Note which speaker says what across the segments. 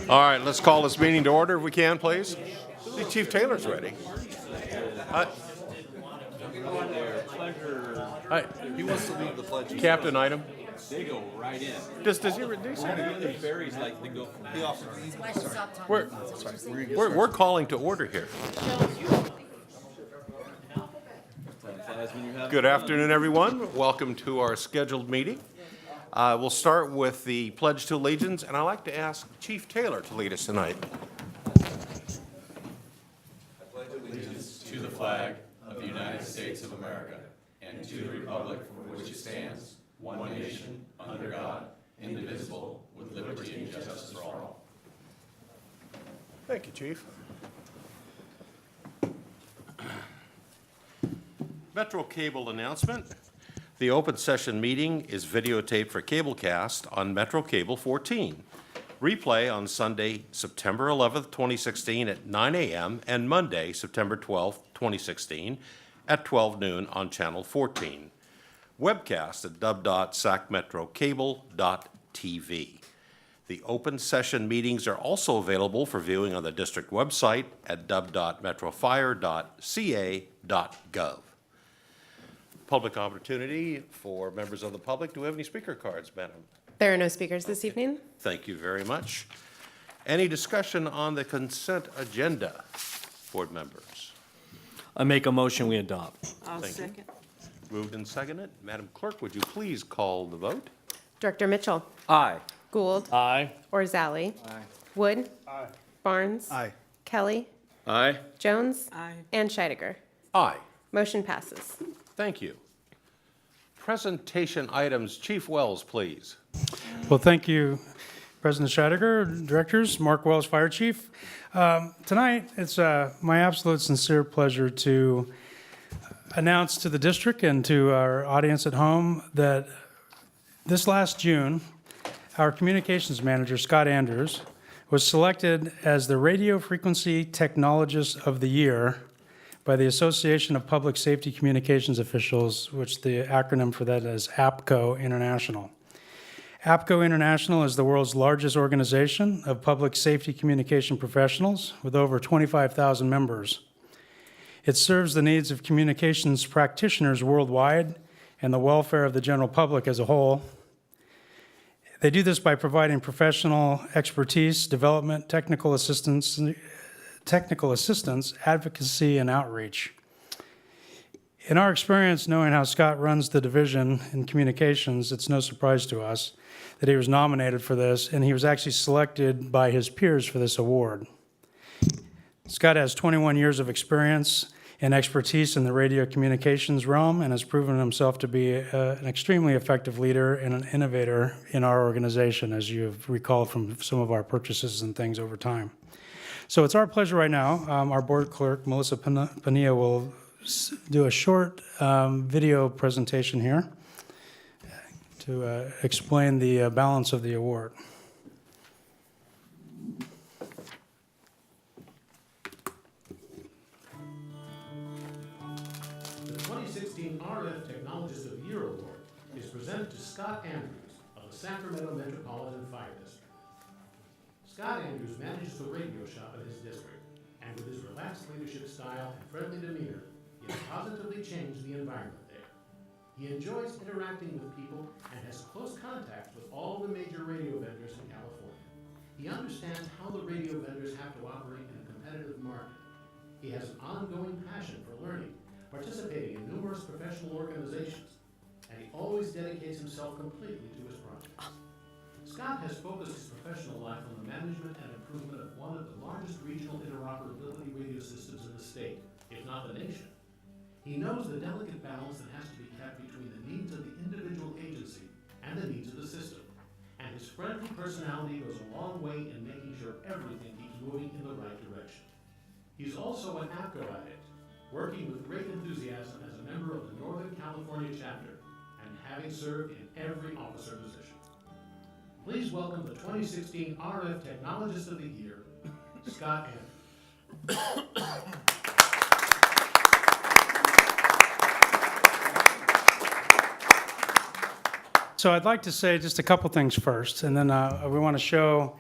Speaker 1: All right, let's call this meeting to order if we can, please. See, Chief Taylor's ready. Hi,
Speaker 2: He wants to leave the pledge.
Speaker 1: Captain Item.
Speaker 2: They go right in.
Speaker 1: Does he reduce it?
Speaker 2: The ferries, like, they go from the office.
Speaker 1: We're calling to order here. Good afternoon, everyone. Welcome to our scheduled meeting. We'll start with the Pledge to Allegiance, and I'd like to ask Chief Taylor to lead us tonight.
Speaker 3: To the flag of the United States of America and to the republic for which it stands, one nation, under God, indivisible, with liberty and justice for all.
Speaker 1: Thank you, Chief. Metro Cable announcement. The open session meeting is videotaped for cablecast on Metro Cable 14. Replay on Sunday, September 11th, 2016 at 9 a.m. and Monday, September 12th, 2016 at 12 noon on Channel 14. Webcast at www.sacmetrocable.tv. The open session meetings are also available for viewing on the district website at www.metrofire.ca.gov. Public opportunity for members of the public. Do we have any speaker cards, madam?
Speaker 4: There are no speakers this evening.
Speaker 1: Thank you very much. Any discussion on the consent agenda, board members?
Speaker 5: I make a motion we adopt.
Speaker 6: I'll
Speaker 1: Thank you.
Speaker 6: second.
Speaker 1: Moved and seconded. Madam Clerk, would you please call the vote?
Speaker 4: Director Mitchell.
Speaker 5: Aye.
Speaker 4: Gould.
Speaker 5: Aye.
Speaker 4: Orzali. Wood. Barnes. Kelly.
Speaker 5: Aye.
Speaker 4: Jones.
Speaker 6: Aye.
Speaker 4: And Scheidegger.
Speaker 1: Aye.
Speaker 4: Motion passes.
Speaker 1: Thank you. Presentation items. Chief Wells, please.
Speaker 7: Well, thank you, President Scheidegger, directors, Mark Wells, Fire Chief. Tonight, it's my absolute sincere pleasure to announce to the district and to our audience at home that this last June, our communications manager, Scott Andrews, was selected as the Radio Frequency Technologist of the Year by the Association of Public Safety Communications Officials, which the acronym for that is APCO International. APCO International is the world's largest organization of public safety communication professionals with over 25,000 members. It serves the needs of communications practitioners worldwide and the welfare of the general public as a whole. They do this by providing professional expertise, development, technical assistance, advocacy, and outreach. In our experience, knowing how Scott runs the division in communications, it's no surprise to us that he was nominated for this, and he was actually selected by his peers for this award. Scott has 21 years of experience and expertise in the radio communications realm and has proven himself to be an extremely effective leader and an innovator in our organization, as you have recalled from some of our purchases and things over time. So it's our pleasure right now. Our board clerk, Melissa Pania, will do a short video presentation here to explain the balance of the award.
Speaker 8: The 2016 RF Technologist of the Year Award is presented to Scott Andrews of the Sacramento Metropolitan Fire District. Scott Andrews manages the radio shop in his district, and with his relaxed leadership style and friendly demeanor, he has positively changed the environment there. He enjoys interacting with people and has close contact with all the major radio vendors in California. He understands how the radio vendors have to operate in a competitive market. He has an ongoing passion for learning, participating in numerous professional organizations, and he always dedicates himself completely to his projects. Scott has focused his professional life on the management and improvement of one of the largest regional interoperability radio systems in the state, if not the nation. He knows the delicate balance that has to be kept between the needs of the individual agency and the needs of the system, and his friendly personality goes a long way in making sure everything keeps moving in the right direction. He's also an APCO addict, working with great enthusiasm as a member of the Northern California chapter and having served in every officer position. Please welcome the 2016 RF Technologist of the Year, Scott Andrews.
Speaker 7: So I'd like to say just a couple things first, and then we want to show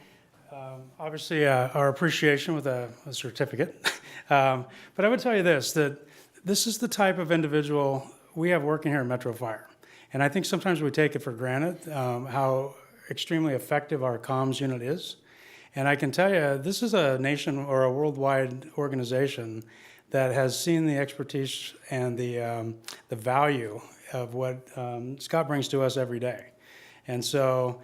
Speaker 7: obviously, our appreciation with a certificate. But I would tell you this, that this is the type of individual we have working here at Metro Fire. And I think sometimes we take it for granted how extremely effective our comms unit is. And I can tell you, this is a nation or a worldwide organization that has seen the expertise and the value of what Scott brings to us every day. And so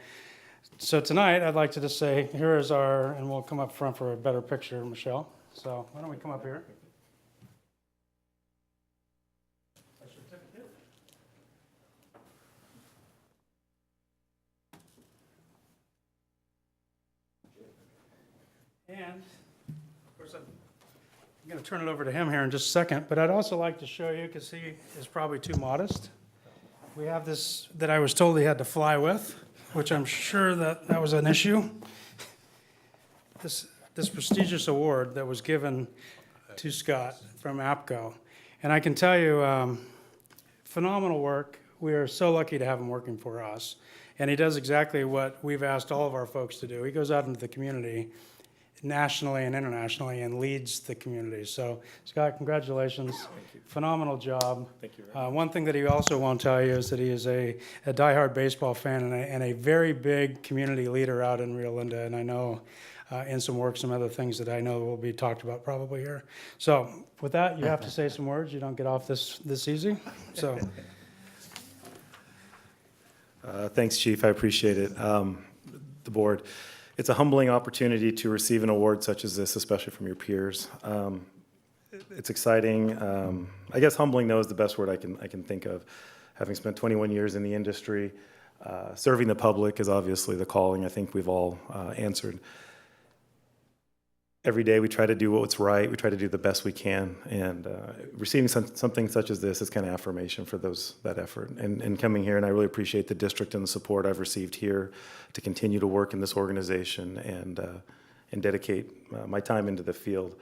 Speaker 7: tonight, I'd like to just say, here is our, and we'll come up front for a better picture, Michelle. So why don't we come up here? Our certificate. And, of course, I'm going to turn it over to him here in just a second, but I'd also like to show you, because he is probably too modest. We have this that I was told he had to fly with, which I'm sure that was an issue. This prestigious award that was given to Scott from APCO. And I can tell you, phenomenal work. We are so lucky to have him working for us. And he does exactly what we've asked all of our folks to do. He goes out into the community, nationally and internationally, and leads the community. So, Scott, congratulations. Phenomenal job. Thank you. One thing that he also won't tell you is that he is a diehard baseball fan and a very big community leader out in Rio Linda, and I know in some work, some other things that I know will be talked about probably here. So, with that, you have to say some words. You don't get off this easy. So,
Speaker 6: Thanks, Chief. I appreciate it. The board. It's a humbling opportunity to receive an award such as this, especially from your peers. It's exciting. I guess humbling, though, is the best word I can think of. Having spent 21 years in the industry, serving the public is obviously the calling I think we've all answered. Every day we try to do what's right. We try to do the best we can, and receiving something such as this is kind of affirmation for that effort. And coming here, and I really appreciate the district and the support I've received here to continue to work in this organization and dedicate my time into the field.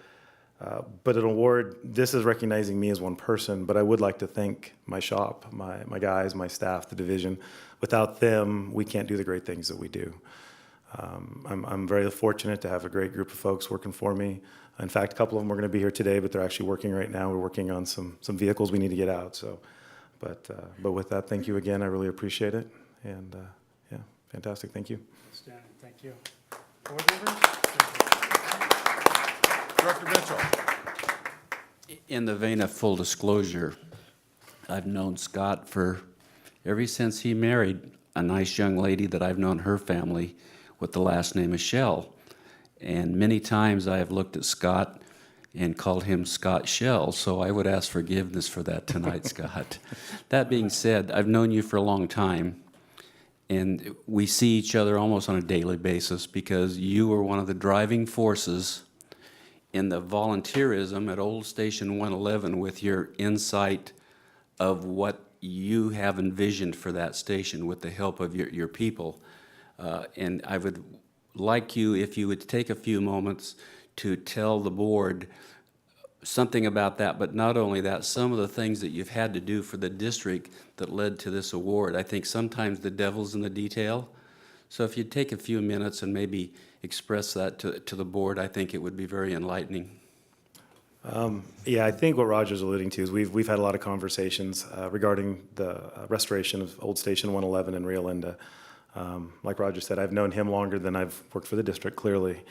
Speaker 6: But an award, this is recognizing me as one person, but I would like to thank my shop, my guys, my staff, the division. Without them, we can't do the great things that we do. I'm very fortunate to have a great group of folks working for me. In fact, a couple of them are going to be here today, but they're actually working right now. We're working on some vehicles we need to get out. So, but with that, thank you again. I really appreciate it. And yeah, fantastic. Thank you.
Speaker 7: outstanding. Thank you. Board members?
Speaker 1: Director Mitchell.
Speaker 2: In the vein of full disclosure, I've known Scott ever since he married a nice young lady that I've known her family with the last name of Shell. And many times I have looked at Scott and called him Scott Shell, so I would ask forgiveness for that tonight, Scott. That being said, I've known you for a long time, and we see each other almost on a daily basis because you were one of the driving forces in the volunteerism at Old Station 111 with your insight of what you have envisioned for that station with the help of your people. And I would like you, if you would take a few moments to tell the board something about that, but not only that, some of the things that you've had to do for the district that led to this award. I think sometimes the devil's in the detail. So if you'd take a few minutes and maybe express that to the board, I think it would be very enlightening.
Speaker 6: Yeah, I think what Roger's alluding to is we've had a lot of conversations regarding the restoration of Old Station 111 in Rio Linda. Like Roger said, I've known him longer than I've worked for the district, clearly.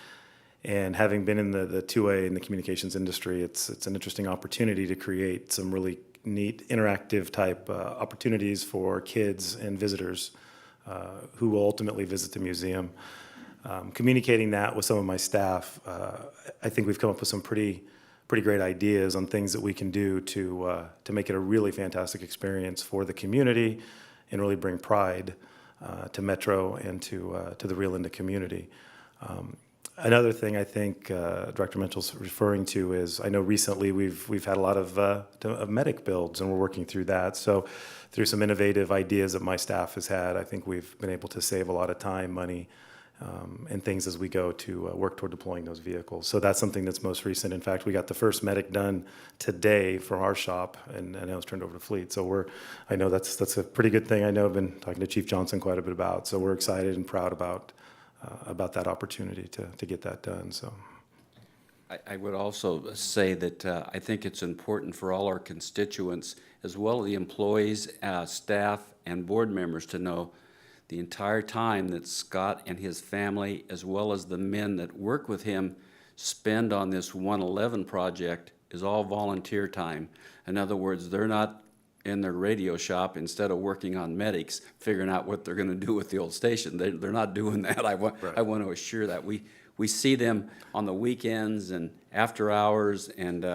Speaker 6: And having been in the 2A in the communications industry, it's an interesting opportunity to create some really neat interactive type opportunities for kids and visitors who will ultimately visit the museum. Communicating that with some of my staff, I think we've come up with some pretty great ideas on things that we can do to make it a really fantastic experience for the community and really bring pride to Metro and to the Rio Linda community. Another thing I think Director Mitchell's referring to is, I know recently we've had a lot of medic builds, and we're working through that. So through some innovative ideas that my staff has had, I think we've been able to save a lot of time, money, and things as we go to work toward deploying those vehicles. So that's something that's most recent. In fact, we got the first medic done today for our shop, and it was turned over to Fleet. So I know that's a pretty good thing. I know I've been talking to Chief Johnson quite a bit about. So we're excited and proud about about that opportunity to get that done. So.
Speaker 2: I would also say that I think it's important for all our constituents, as well as the employees, staff, and board members, to know the entire time that Scott and his family, as well as the men that work with him, spend on this 111 project is all volunteer time. In other words, they're not in their radio shop instead of working on medics, figuring out what they're going to do with the old station. They're not doing that. I want to assure that. We see them on the weekends and after hours, and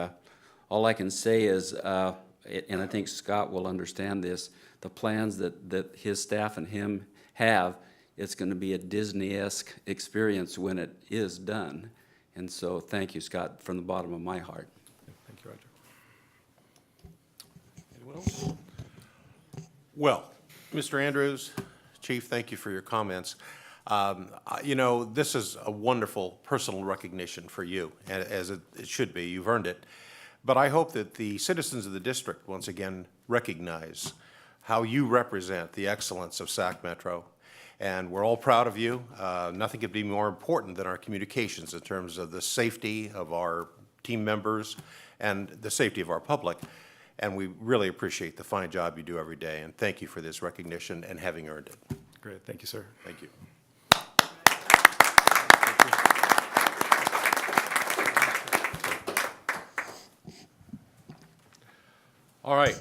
Speaker 2: all I can say is, and I think Scott will understand this, the plans that his staff and him have, it's going to be a Disney-esque experience when it is done. And so thank you, Scott, from the bottom of my heart.
Speaker 6: Thank you, Roger.
Speaker 1: Anyone else? Well, Mr. Andrews, Chief, thank you for your comments. You know, this is a wonderful personal recognition for you, as it should be. You've earned it. But I hope that the citizens of the district once again recognize how you represent the excellence of Sac Metro. And we're all proud of you. Nothing could be more important than our communications in terms of the safety of our team members and the safety of our public. And we really appreciate the fine job you do every day. And thank you for this recognition and having earned it.
Speaker 6: Great. Thank you, sir.
Speaker 1: Thank you. All right,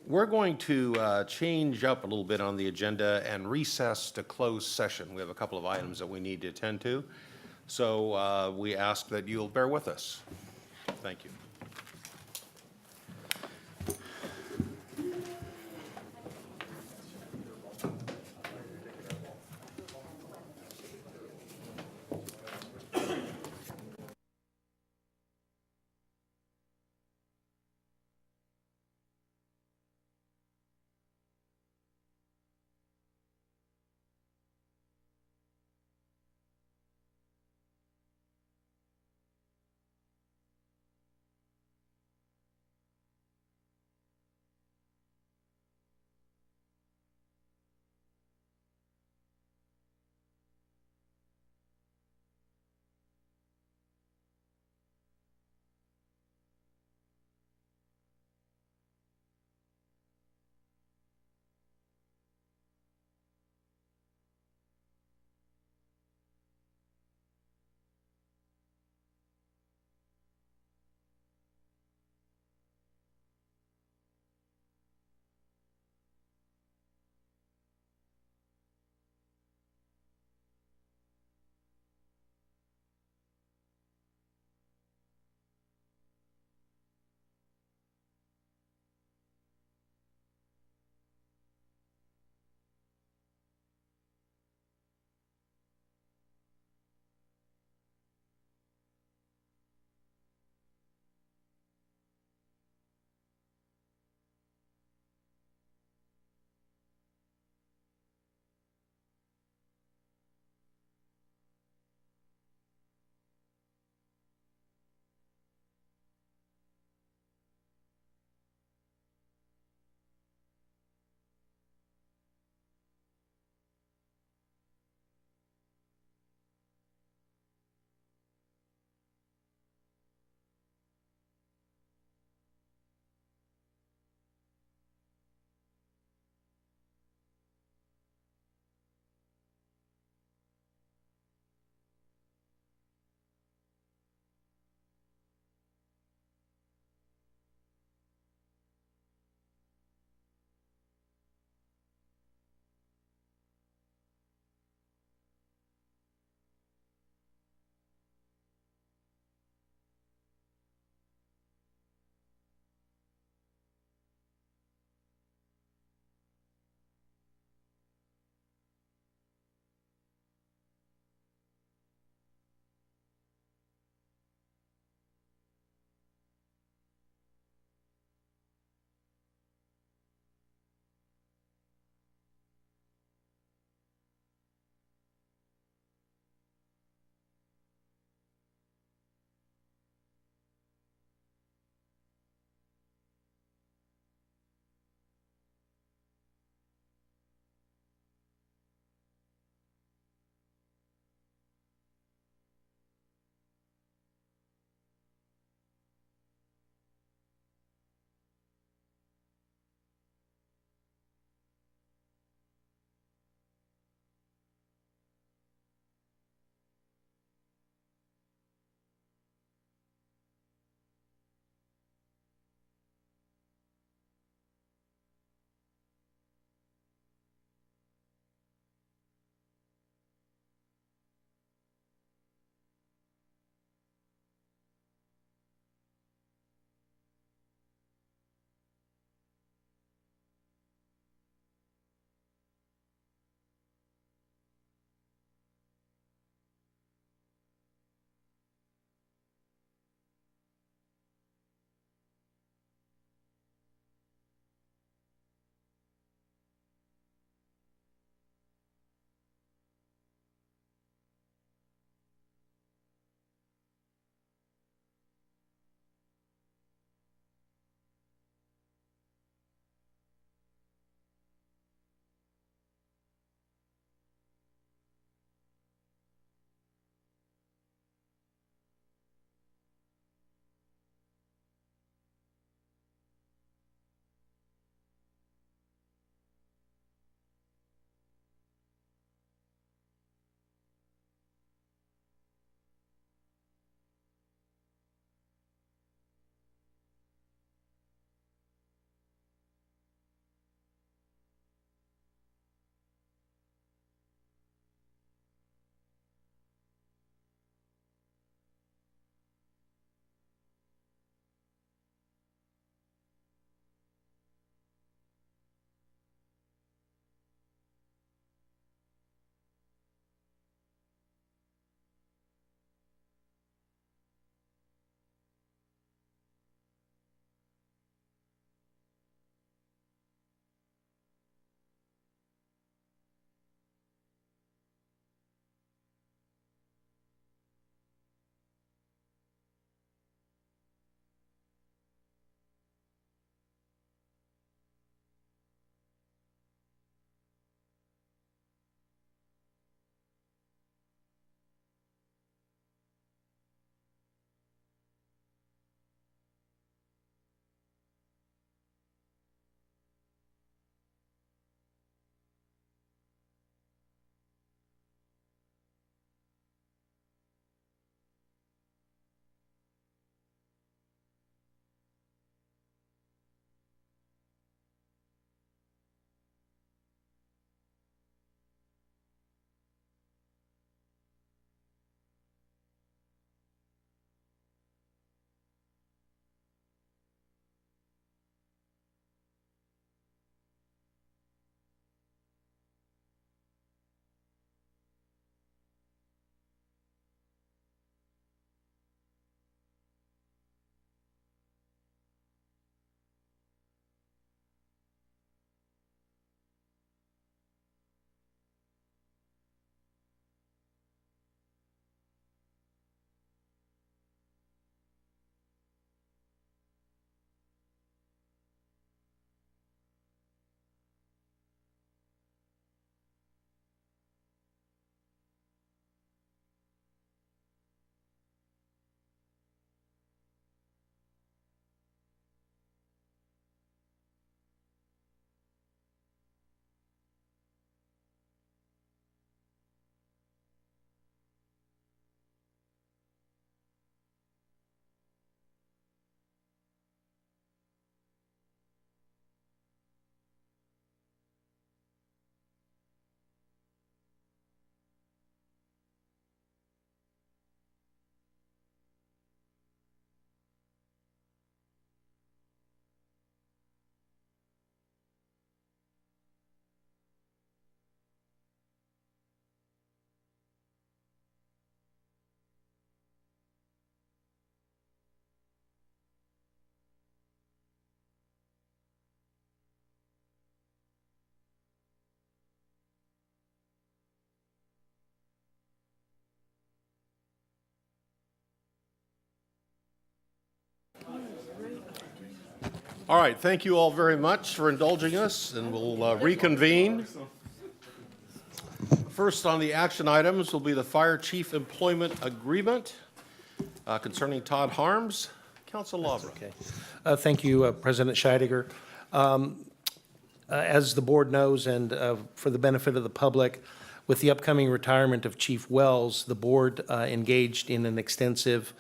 Speaker 1: we're going to change up a little bit on the agenda and recess to closed session. We have a couple of items that we need to attend to, so we ask that you'll bear with us. Thank you. All right, thank you all very much for indulging us, and we'll reconvene. First on the action items will be the Fire Chief Employment Agreement concerning Todd Harms. Council Lawbra.
Speaker 9: Thank you, President Scheidegger. As the board knows, and for the benefit of the public, with the upcoming retirement of Chief Wells, the board engaged in an extensive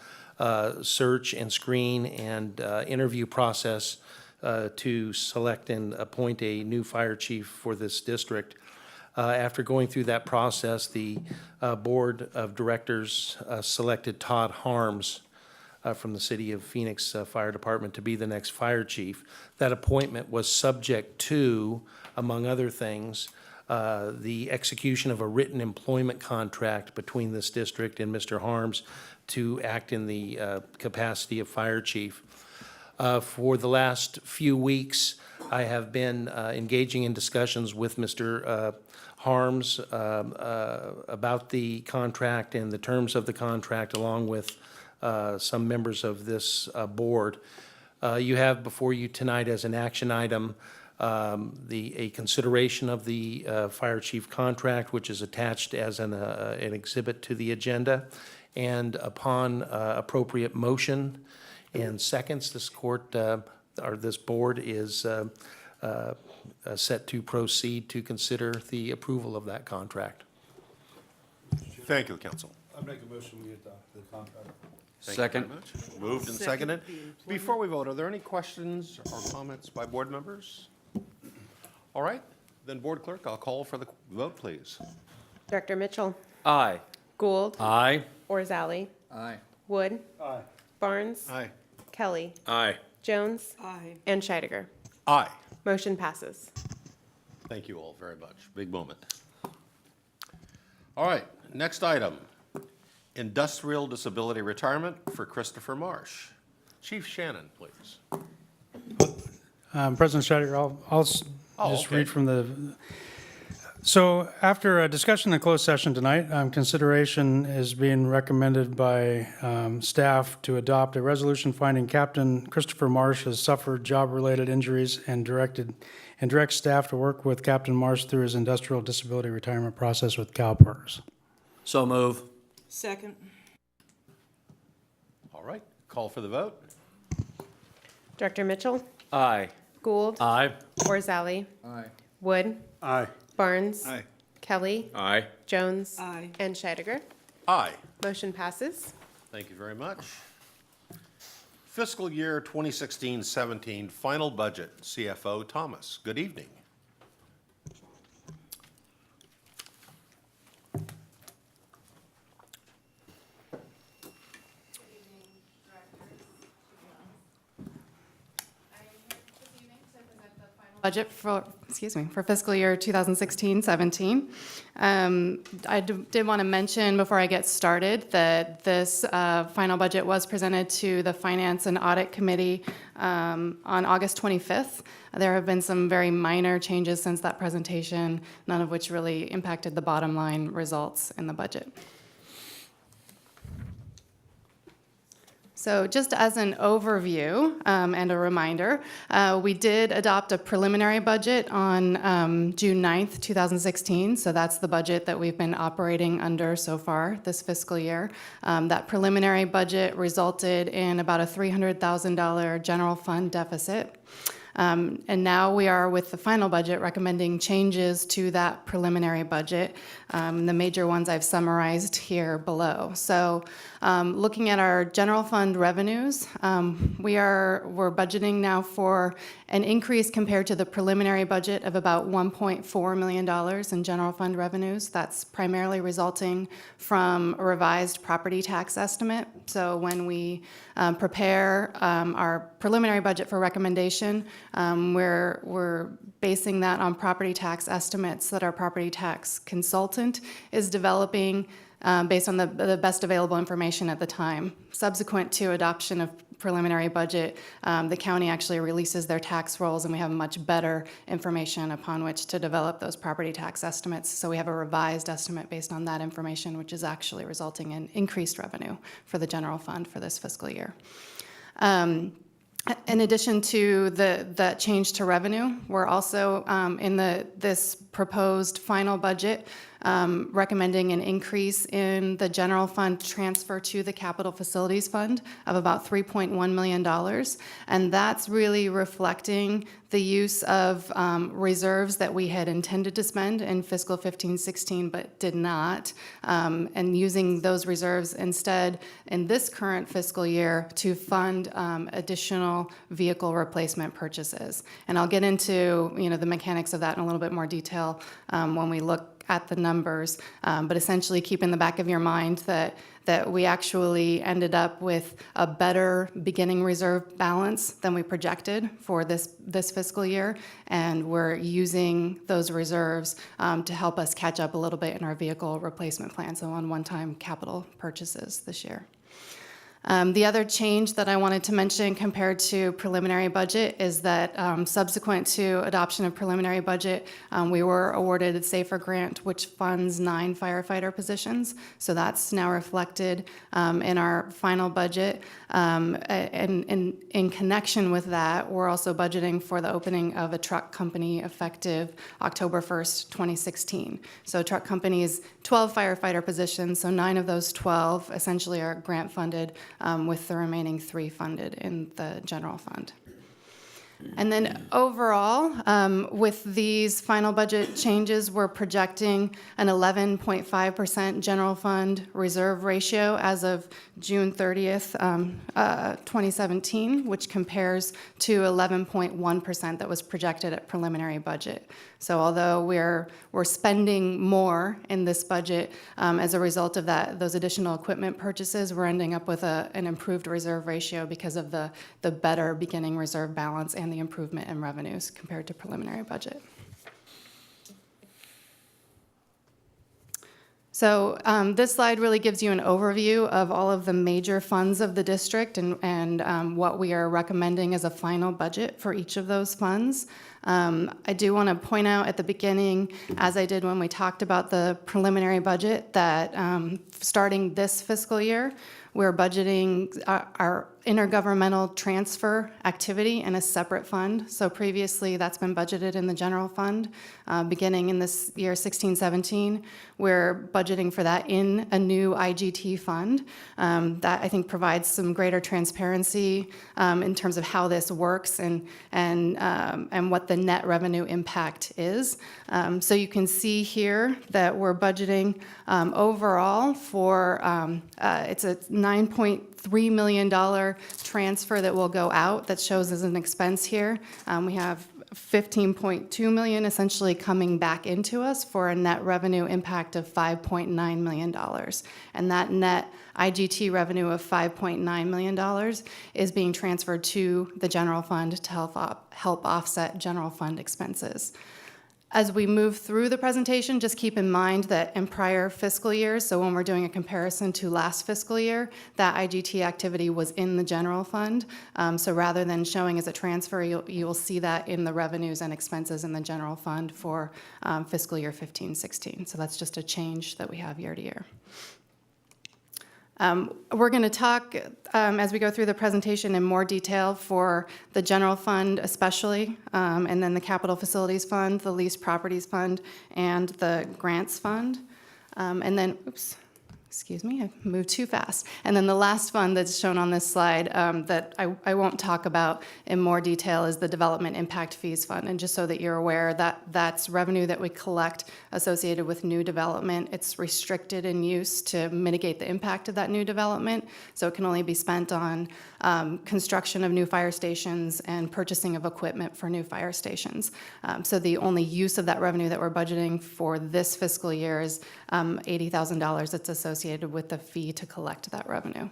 Speaker 9: search and screen and interview process to select and appoint a new fire chief for this district. After going through that process, the Board of Directors selected Todd Harms from the City of Phoenix Fire Department to be the next fire chief. That appointment was subject to, among other things, the execution of a written employment contract between this district and Mr. Harms to act in the capacity of fire chief. For the last few weeks, I have been engaging in discussions with Mr. Harms about the contract and the terms of the contract, along with some members of this board. You have before you tonight as an action item a consideration of the fire chief contract, which is attached as an exhibit to the agenda. And upon appropriate motion and seconds, this court or this board is set to proceed to consider the approval of that contract.
Speaker 1: Thank you, Council.
Speaker 10: I make a motion we adopt the contract.
Speaker 1: Thank you very much. Moved and seconded. Before we vote, are there any questions or comments by board members? All right, then Board Clerk, I'll call for the vote, please.
Speaker 4: Director Mitchell.
Speaker 5: Aye.
Speaker 4: Gould.
Speaker 5: Aye.
Speaker 4: Orzali.
Speaker 10: Aye.
Speaker 4: Wood.
Speaker 10: Aye.
Speaker 4: Barnes.
Speaker 1: Aye.
Speaker 4: Kelly.
Speaker 5: Aye.
Speaker 4: Jones. And Scheidegger.
Speaker 1: Aye.
Speaker 4: Motion passes.
Speaker 1: Thank you all very much. Big moment. All right, next item. Industrial disability retirement for Christopher Marsh. Chief Shannon, please.
Speaker 7: President Scheidegger, I'll just
Speaker 1: okay.
Speaker 7: read from the, so after a discussion in closed session tonight, consideration is being recommended by staff to adopt a resolution finding Captain Christopher Marsh has suffered job-related injuries and direct staff to work with Captain Marsh through his industrial disability retirement process with CalPERS.
Speaker 5: So move.
Speaker 11: Second.
Speaker 1: All right, call for the vote.
Speaker 4: Director Mitchell.
Speaker 5: Aye.
Speaker 4: Gould.
Speaker 5: Aye.
Speaker 4: Orzali.
Speaker 10: Aye.
Speaker 4: Wood.
Speaker 10: Aye.
Speaker 4: Barnes.
Speaker 10: Aye.
Speaker 4: Kelly.
Speaker 5: Aye.
Speaker 4: Jones.
Speaker 11: Aye.
Speaker 4: And Scheidegger.
Speaker 1: Aye.
Speaker 4: Motion passes.
Speaker 1: Thank you very much. Fiscal year 2016-17 final budget, CFO Thomas. Good evening.
Speaker 12: Budget for, for fiscal year 2016-17. I did want to mention before I get started that this final budget was presented to the Finance and Audit Committee on August 25th. There have been some very minor changes since that presentation, none of which really impacted the bottom line results in the budget. So just as an overview and a reminder, we did adopt a preliminary budget on June 9th, 2016. So that's the budget that we've been operating under so far this fiscal year. That preliminary budget resulted in about a $300,000 general fund deficit. And now we are with the final budget recommending changes to that preliminary budget. The major ones I've summarized here below. So looking at our general fund revenues, we're budgeting now for an increase compared to the preliminary budget of about $1.4 million in general fund revenues. That's primarily resulting from a revised property tax estimate. So when we prepare our preliminary budget for recommendation, we're basing that on property tax estimates that our property tax consultant is developing based on the best available information at the time. Subsequent to adoption of preliminary budget, the county actually releases their tax rolls, and we have much better information upon which to develop those property tax estimates. So we have a revised estimate based on that information, which is actually resulting in increased revenue for the general fund for this fiscal year. In addition to the change to revenue, we're also in this proposed final budget recommending an increase in the general fund transfer to the capital facilities fund of about $3.1 million. And that's really reflecting the use of reserves that we had intended to spend in fiscal 15-16 but did not, and using those reserves instead in this current fiscal year to fund additional vehicle replacement purchases. And I'll get into the mechanics of that in a little bit more detail when we look at the numbers, but essentially keep in the back of your mind that we actually ended up with a better beginning reserve balance than we projected for this fiscal year, and we're using those reserves to help us catch up a little bit in our vehicle replacement plan, so on one-time capital purchases this year. The other change that I wanted to mention compared to preliminary budget is that subsequent to adoption of preliminary budget, we were awarded a SAFER grant, which funds 9 firefighter positions. So that's now reflected in our final budget. And in connection with that, we're also budgeting for the opening of a truck company effective October 1st, 2016. So truck company is 12 firefighter positions, so 9 of those 12 essentially are grant funded, with the remaining 3 funded in the general fund. And then overall, with these final budget changes, we're projecting an 11.5% general fund reserve ratio as of June 30th, 2017, which compares to 11.1% that was projected at preliminary budget. So although we're spending more in this budget as a result of those additional equipment purchases, we're ending up with an improved reserve ratio because of the better beginning reserve balance and the improvement in revenues compared to preliminary budget. So this slide really gives you an overview of all of the major funds of the district and what we are recommending as a final budget for each of those funds. I do want to point out at the beginning, as I did when we talked about the preliminary budget, that starting this fiscal year, we're budgeting our intergovernmental transfer activity in a separate fund. So previously, that's been budgeted in the general fund. Beginning in this year, 16-17, we're budgeting for that in a new IGT fund. That, I think, provides some greater transparency in terms of how this works and what the net revenue impact is. So you can see here that we're budgeting overall for, it's a $9.3 million transfer that will go out that shows as an expense here. We have $15.2 million essentially coming back into us for a net revenue impact of $5.9 million. And that net IGT revenue of $5.9 million is being transferred to the general fund to help offset general fund expenses. As we move through the presentation, just keep in mind that in prior fiscal years, so when we're doing a comparison to last fiscal year, that IGT activity was in the general fund. So rather than showing as a transfer, you'll see that in the revenues and expenses in the general fund for fiscal year 15-16. So that's just a change that we have year to year. We're going to talk, as we go through the presentation, in more detail for the general fund especially, and then the capital facilities fund, the leased properties fund, and the grants fund. And then, excuse me, I moved too fast. And then the last fund that's shown on this slide that I won't talk about in more detail is the development impact fees fund. And just so that you're aware, that's revenue that we collect associated with new development. It's restricted in use to mitigate the impact of that new development. So it can only be spent on construction of new fire stations and purchasing of equipment for new fire stations. So the only use of that revenue that we're budgeting for this fiscal year is $80,000 that's associated with the fee to collect that revenue.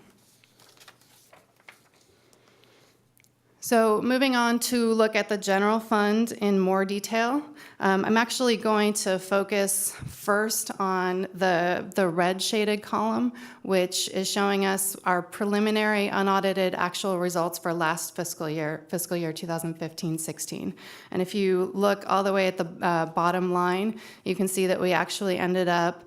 Speaker 12: So moving on to look at the general fund in more detail, I'm actually going to focus first on the red shaded column, which is showing us our preliminary unaudited actual results for last fiscal year 2015-16. And if you look all the way at the bottom line, you can see that we actually ended up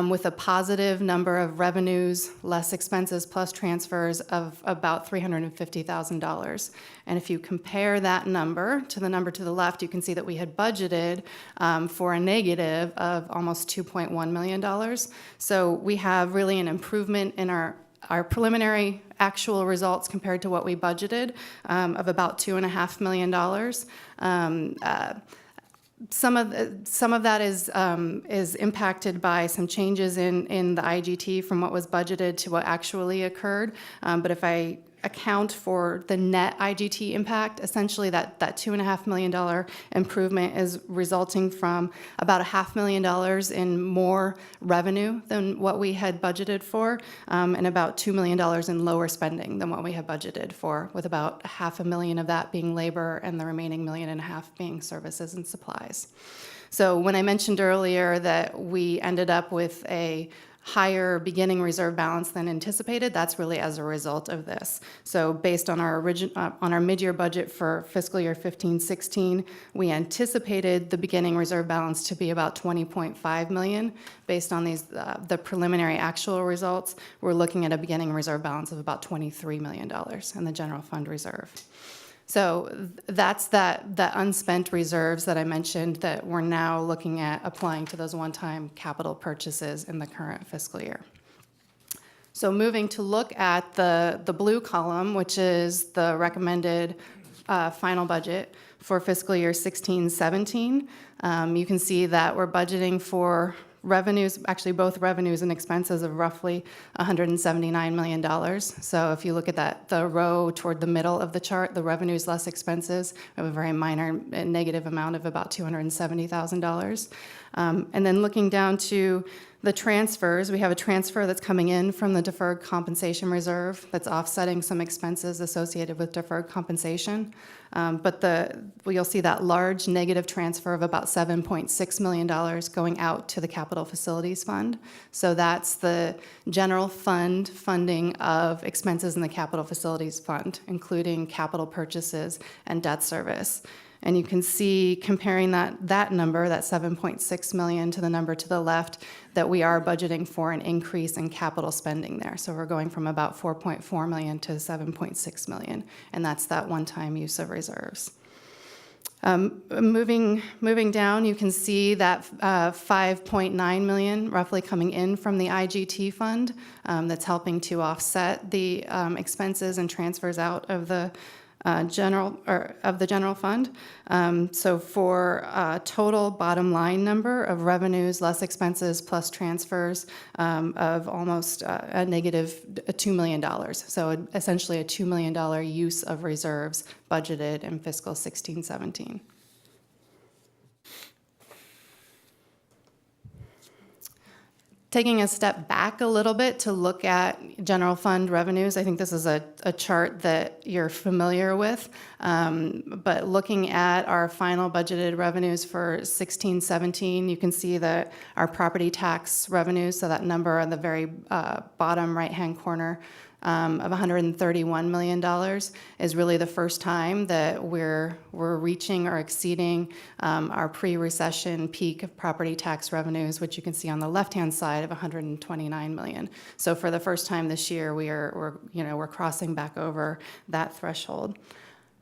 Speaker 12: with a positive number of revenues, less expenses, plus transfers of about $350,000. And if you compare that number to the number to the left, you can see that we had budgeted for a negative of almost $2.1 million. So we have really an improvement in our preliminary actual results compared to what we budgeted of about $2.5 million. Some of that is impacted by some changes in the IGT from what was budgeted to what actually occurred. But if I account for the net IGT impact, essentially that $2.5 million improvement is resulting from about $500,000 in more revenue than what we had budgeted for, and about $2 million in lower spending than what we had budgeted for, with about $500,000 of that being labor and the remaining $1.5 million being services and supplies. So when I mentioned earlier that we ended up with a higher beginning reserve balance than anticipated, that's really as a result of this. So based on our mid-year budget for fiscal year 15-16, we anticipated the beginning reserve balance to be about $20.5 million. Based on these the preliminary actual results, we're looking at a beginning reserve balance of about $23 million in the general fund reserve. So that's that unspent reserves that I mentioned that we're now looking at applying to those one-time capital purchases in the current fiscal year. So moving to look at the blue column, which is the recommended final budget for fiscal year 16-17, you can see that we're budgeting for revenues, actually both revenues and expenses, of roughly $179 million. So if you look at that, the row toward the middle of the chart, the revenues less expenses, we have a very minor negative amount of about $270,000. And then looking down to the transfers, we have a transfer that's coming in from the deferred compensation reserve that's offsetting some expenses associated with deferred compensation. But you'll see that large negative transfer of about $7.6 million going out to the Capital Facilities Fund. So that's the general fund funding of expenses in the Capital Facilities Fund, including capital purchases and debt service. And you can see, comparing that number, that $7.6 million, to the number to the left, that we are budgeting for an increase in capital spending there. So we're going from about $4.4 million to $7.6 million, and that's that one-time use of reserves. Moving down, you can see that $5.9 million roughly coming in from the IGT fund that's helping to offset the expenses and transfers out of the general fund. So for a total bottom line number of revenues less expenses plus transfers of almost a negative $2 million. So essentially a $2 million use of reserves budgeted in fiscal 16-17. Taking a step back a little bit to look at general fund revenues, I think this is a chart that you're familiar with, but looking at our final budgeted revenues for 16-17, you can see that our property tax revenues, so that number on the very bottom right-hand corner, of $131 million is really the first time that we're reaching or exceeding our pre-recession peak of property tax revenues, which you can see on the left-hand side of $129 million. So for the first time this year, we're crossing back over that threshold.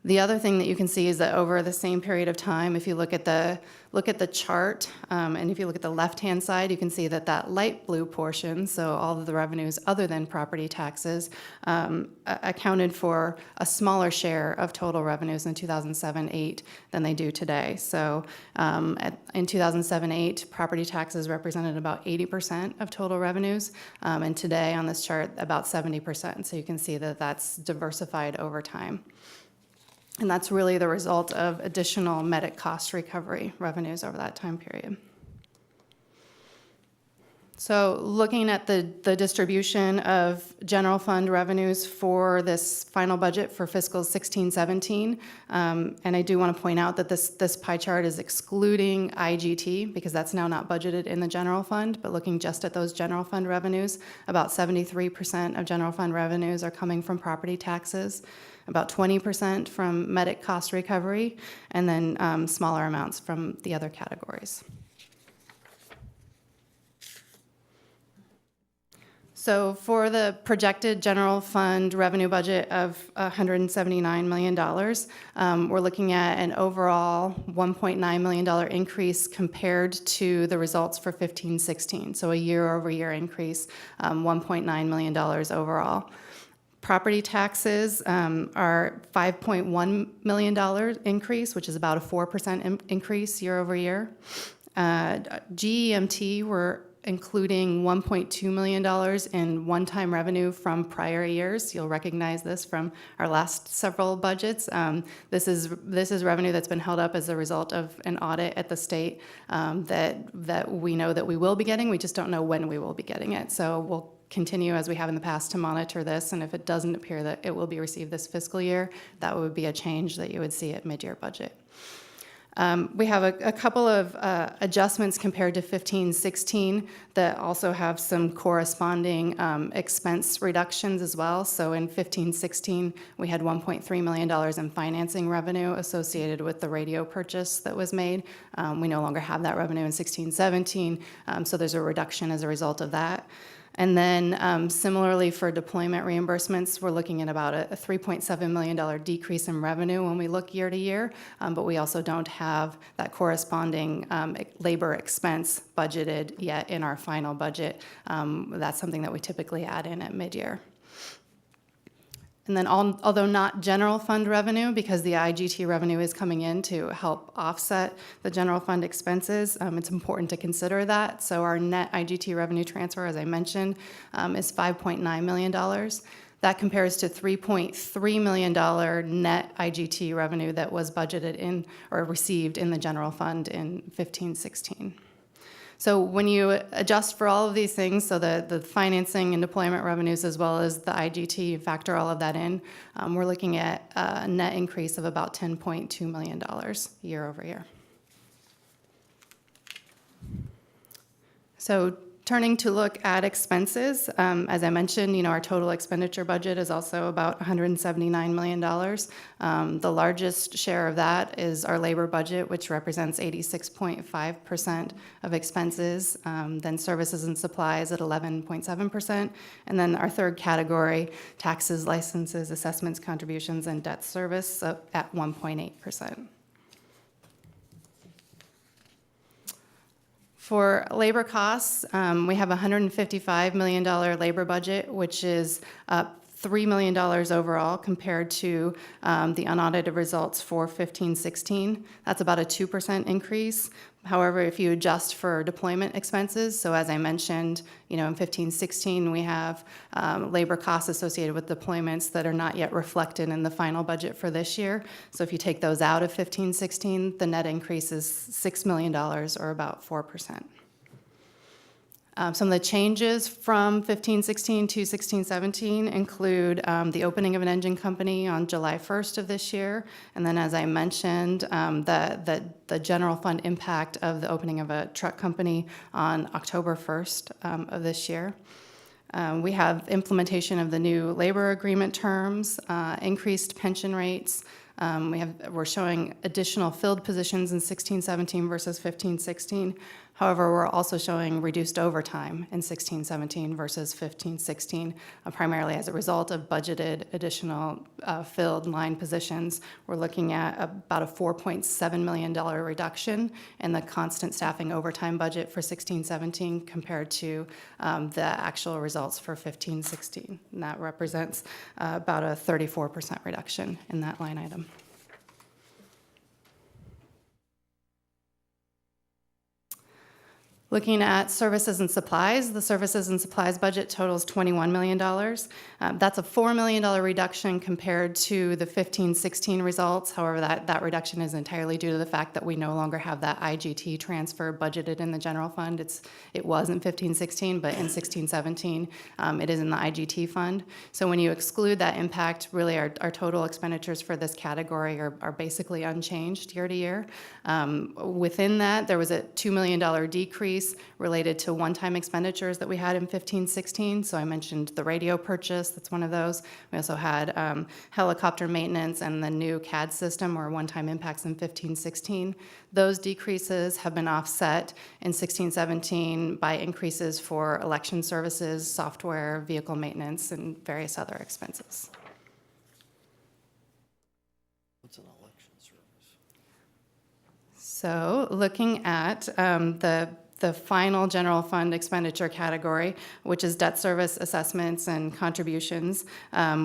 Speaker 12: The other thing that you can see is that over the same period of time, if you look at the chart, and if you look at the left-hand side, you can see that light blue portion, so all of the revenues other than property taxes, accounted for a smaller share of total revenues in 2007-8 than they do today. So in 2007-8, property taxes represented about 80% of total revenues, and today on this chart, about 70%. So you can see that that's diversified over time. And that's really the result of additional medic cost recovery revenues over that time period. So looking at the distribution of general fund revenues for this final budget for fiscal 16-17, and I do want to point out that this pie chart is excluding IGT because that's now not budgeted in the general fund, but looking just at those general fund revenues, about 73% of general fund revenues are coming from property taxes, about 20% from medic cost recovery, and then smaller amounts from the other categories. So for the projected general fund revenue budget of $179 million, we're looking at an overall $1.9 million increase compared to the results for 15-16. So a year-over-year increase, $1.9 million overall. Property taxes are $5.1 million increase, which is about a 4% increase year over year. GEMT, we're including $1.2 million in one-time revenue from prior years. You'll recognize this from our last several budgets. This is revenue that's been held up as a result of an audit at the state that we know that we will be getting. We just don't know when we will be getting it. So we'll continue, as we have in the past, to monitor this, and if it doesn't appear that it will be received this fiscal year, that would be a change that you would see at mid-year budget. We have a couple of adjustments compared to 15-16 that also have some corresponding expense reductions as well. So in 15-16, we had $1.3 million in financing revenue associated with the radio purchase that was made. We no longer have that revenue in 16-17, so there's a reduction as a result of that. And then similarly for deployment reimbursements, we're looking at about a $3.7 million decrease in revenue when we look year to year, but we also don't have that corresponding labor expense budgeted yet in our final budget. That's something that we typically add in at mid-year. And then although not general fund revenue, because the IGT revenue is coming in to help offset the general fund expenses, it's important to consider that. So our net IGT revenue transfer, as I mentioned, is $5.9 million. That compares to $3.3 million net IGT revenue that was budgeted in or received in the general fund in 15-16. So when you adjust for all of these things, so the financing and deployment revenues as well as the IGT, factor all of that in, we're looking at a net increase of about $10.2 million year over year. So turning to look at expenses, as I mentioned, our total expenditure budget is also about $179 million. The largest share of that is our labor budget, which represents 86.5% of expenses, then services and supplies at 11.7%, and then our third category, taxes, licenses, assessments, contributions, and debt service at 1.8%. For labor costs, we have a $155 million labor budget, which is up $3 million overall compared to the unaudited results for 15-16. That's about a 2% increase. However, if you adjust for deployment expenses, so as I mentioned, in 15-16, we have labor costs associated with deployments that are not yet reflected in the final budget for this year. So if you take those out of 15-16, the net increase is $6 million, or about 4%. Some of the changes from 15-16 to 16-17 include the opening of an engine company on July 1st of this year, and then, as I mentioned, the general fund impact of the opening of a truck company on October 1st of this year. We have implementation of the new labor agreement terms, increased pension rates. We're showing additional filled positions in 16-17 versus 15-16. However, we're also showing reduced overtime in 16-17 versus 15-16, primarily as a result of budgeted additional filled line positions. We're looking at about a $4.7 million reduction in the constant staffing overtime budget for 16-17 compared to the actual results for 15-16. And that represents about a 34% reduction in that line item. Looking at services and supplies, the services and supplies budget totals $21 million. That's a $4 million reduction compared to the 15-16 results. However, that reduction is entirely due to the fact that we no longer have that IGT transfer budgeted in the general fund. It was in 15-16, but in 16-17, it is in the IGT fund. So when you exclude that impact, really our total expenditures for this category are basically unchanged year to year. Within that, there was a $2 million decrease decrease related to one-time expenditures that we had in 15-16. So I mentioned the radio purchase, that's one of those. We also had helicopter maintenance and the new CAD system or one-time impacts in 15-16. Those decreases have been offset in 16-17 by increases for election services, software, vehicle maintenance, and various other expenses. So looking at the final general fund expenditure category, which is debt service assessments and contributions,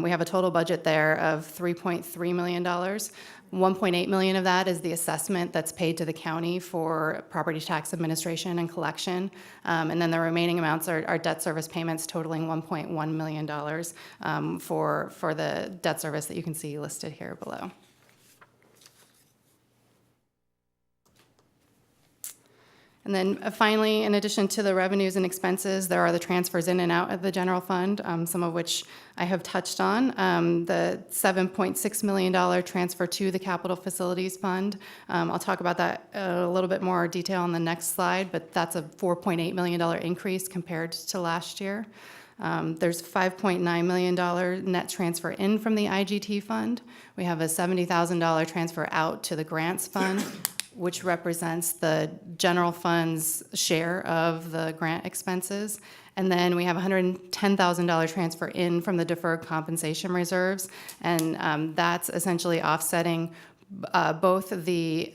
Speaker 12: we have a total budget there of $3.3 million. 1.8 million of that is the assessment that's paid to the county for property tax administration and collection. And then the remaining amounts are debt service payments totaling $1.1 million for the debt service that you can see listed here below. And then finally, in addition to the revenues and expenses, there are the transfers in and out of the general fund, some of which I have touched on. The $7.6 million transfer to the Capital Facilities Fund. I'll talk about that a little bit more detail on the next slide, but that's a $4.8 million increase compared to last year. There's $5.9 million net transfer in from the IGT fund. We have a $70,000 transfer out to the grants fund, which represents the general fund's share of the grant expenses. And then we have $110,000 transfer in from the deferred compensation reserves, and that's essentially offsetting both the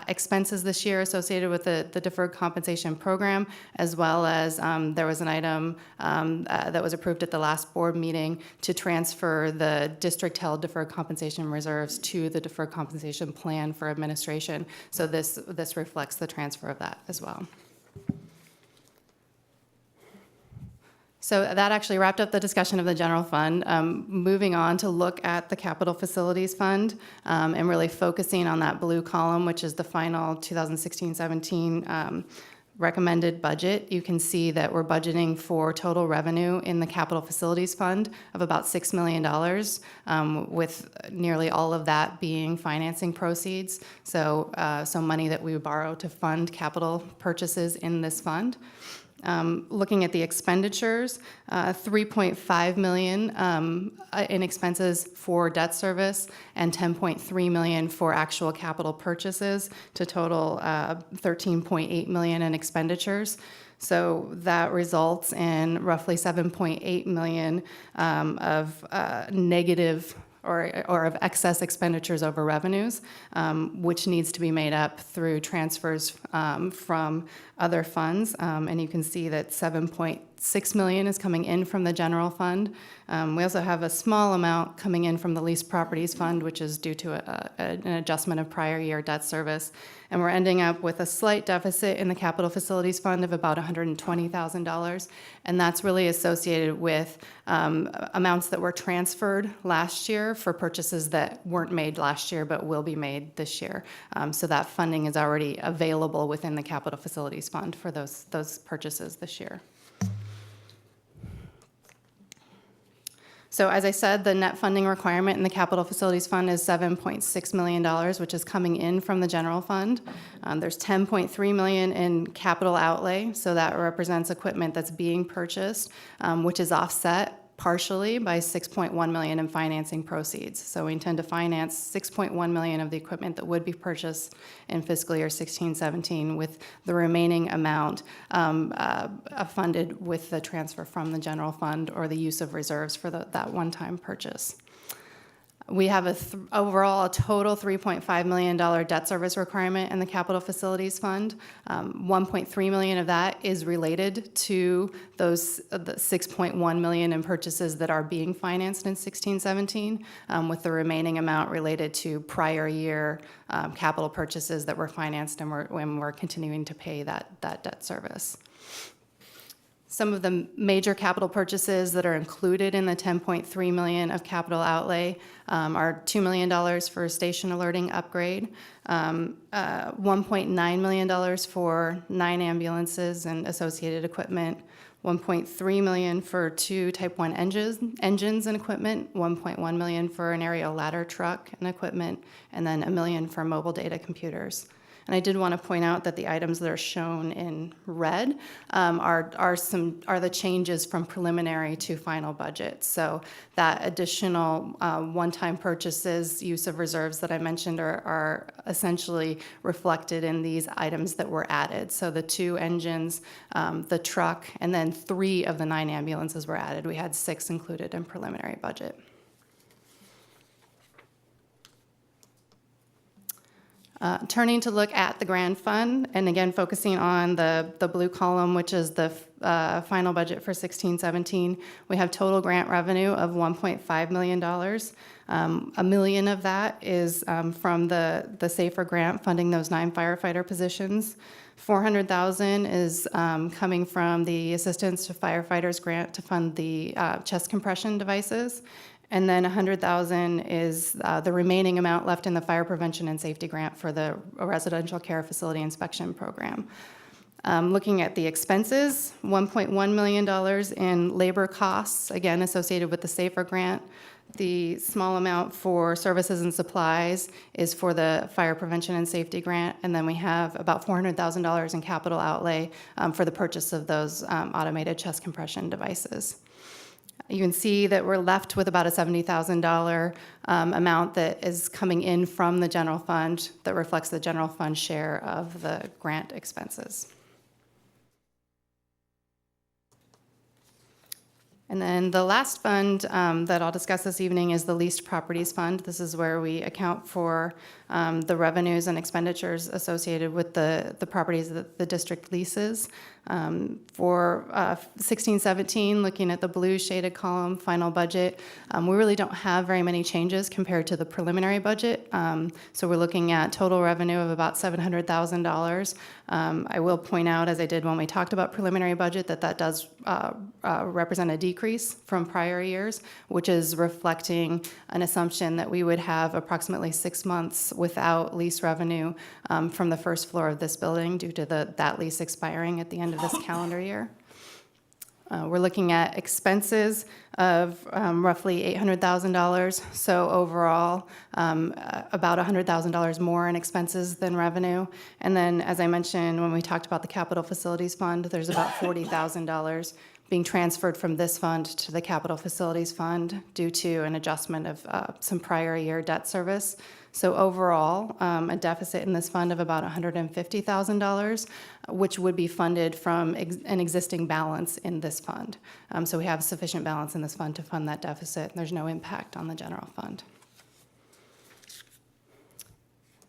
Speaker 12: expenses this year associated with the deferred compensation program, as well as there was an item that was approved at the last board meeting to transfer the district-held deferred compensation reserves to the deferred compensation plan for administration. So this reflects the transfer of that as well. So that actually wrapped up the discussion of the general fund. Moving on to look at the Capital Facilities Fund and really focusing on that blue column, which is the final 2016-17 recommended budget. You can see that we're budgeting for total revenue in the Capital Facilities Fund of about $6 million, with nearly all of that being financing proceeds. So money that we would borrow to fund capital purchases in this fund. Looking at the expenditures, $3.5 million in expenses for debt service and $10.3 million for actual capital purchases to total $13.8 million in expenditures. So that results in roughly $7.8 million of negative or of excess expenditures over revenues, which needs to be made up through transfers from other funds. And you can see that $7.6 million is coming in from the general fund. We also have a small amount coming in from the leased properties fund, which is due to an adjustment of prior year debt service. And we're ending up with a slight deficit in the Capital Facilities Fund of about $120,000. And that's really associated with amounts that were transferred last year for purchases that weren't made last year but will be made this year. So that funding is already available within the Capital Facilities Fund for those purchases this year. So as I said, the net funding requirement in the Capital Facilities Fund is $7.6 million, which is coming in from the general fund. There's $10.3 million in capital outlay, so that represents equipment that's being purchased, which is offset partially by $6.1 million in financing proceeds. So we intend to finance $6.1 million of the equipment that would be purchased in fiscal year 16-17, with the remaining amount funded with the transfer from the general fund or the use of reserves for that one-time purchase. We have overall a total $3.5 million debt service requirement in the Capital Facilities Fund. $1.3 million of that is related to those the $6.1 million in purchases that are being financed in 16-17, with the remaining amount related to prior year capital purchases that were financed and we're continuing to pay that debt service. Some of the major capital purchases that are included in the $10.3 million of capital outlay are $2 million for a station alerting upgrade, $1.9 million for 9 ambulances and associated equipment, $1.3 million for 2 Type 1 engines and equipment, $1.1 million for an aerial ladder truck and equipment, and then $1 million for mobile data computers. And I did want to point out that the items that are shown in red are the changes from preliminary to final budget. So that additional one-time purchases, use of reserves that I mentioned are essentially reflected in these items that were added. So the 2 engines, the truck, and then 3 of the 9 ambulances were added. We had 6 included in preliminary budget. Turning to look at the grant fund, and again focusing on the blue column, which is the final budget for 16-17, we have total grant revenue of $1.5 million. $1 million of that is from the SAFER grant funding those 9 firefighter positions. $400,000 is coming from the Assistance to Firefighters grant to fund the chest compression devices. And then $100,000 is the remaining amount left in the Fire Prevention and Safety Grant for the Residential Care Facility Inspection Program. Looking at the expenses, $1.1 million in labor costs, again associated with the SAFER grant. The small amount for services and supplies is for the Fire Prevention and Safety Grant, and then we have about $400,000 in capital outlay for the purchase of those automated chest compression devices. You can see that we're left with about a $70,000 amount that is coming in from the general fund that reflects the general fund share of the grant expenses. And then the last fund that I'll discuss this evening is the Leased Properties Fund. This is where we account for the revenues and expenditures associated with the properties that the district leases. For 16-17, looking at the blue shaded column, final budget, we really don't have very many changes compared to the preliminary budget. So we're looking at total revenue of about $700,000. I will point out, as I did when we talked about preliminary budget, that does represent a decrease from prior years, which is reflecting an assumption that we would have approximately 6 months without lease revenue from the first floor of this building due to that lease expiring at the end of this calendar year. We're looking at expenses of roughly $800,000. So overall, about $100,000 more in expenses than revenue. And then, as I mentioned, when we talked about the Capital Facilities Fund, there's about $40,000 being transferred from this fund to the Capital Facilities Fund due to an adjustment of some prior year debt service. So overall, a deficit in this fund of about $150,000, which would be funded from an existing balance in this fund. So we have sufficient balance in this fund to fund that deficit, and there's no impact on the general fund.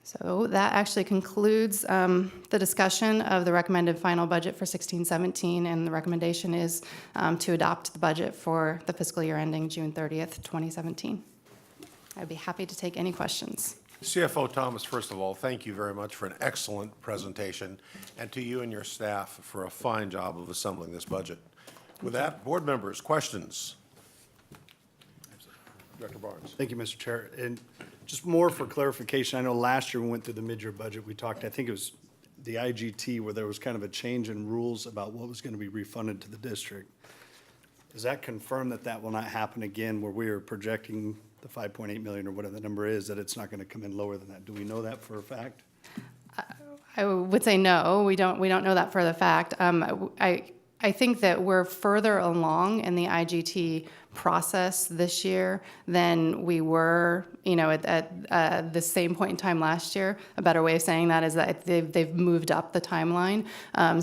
Speaker 12: So that actually concludes the discussion of the recommended final budget for 16-17, and the recommendation is to adopt the budget for the fiscal year ending June 30th, 2017. I'd be happy to take any questions.
Speaker 1: CFO Thomas, first of all, thank you very much for an excellent presentation, and to you and your staff for a fine job of assembling this budget. With that, board members, questions? Director Barnes.
Speaker 10: Thank you, Mr. Chair. And just more for clarification, I know last year we went through the mid-year budget, we talked, I think it was the IGT, where there was kind of a change in rules about what was going to be refunded to the district. Does that confirm that that will not happen again, where we are projecting the 5.8 million or whatever the number is, that it's not going to come in lower than that? Do we know that for a fact?
Speaker 12: I would say no, we don't know that for the fact. I think that we're further along in the IGT process this year than we were, at the same point in time last year. A better way of saying that is that they've moved up the timeline.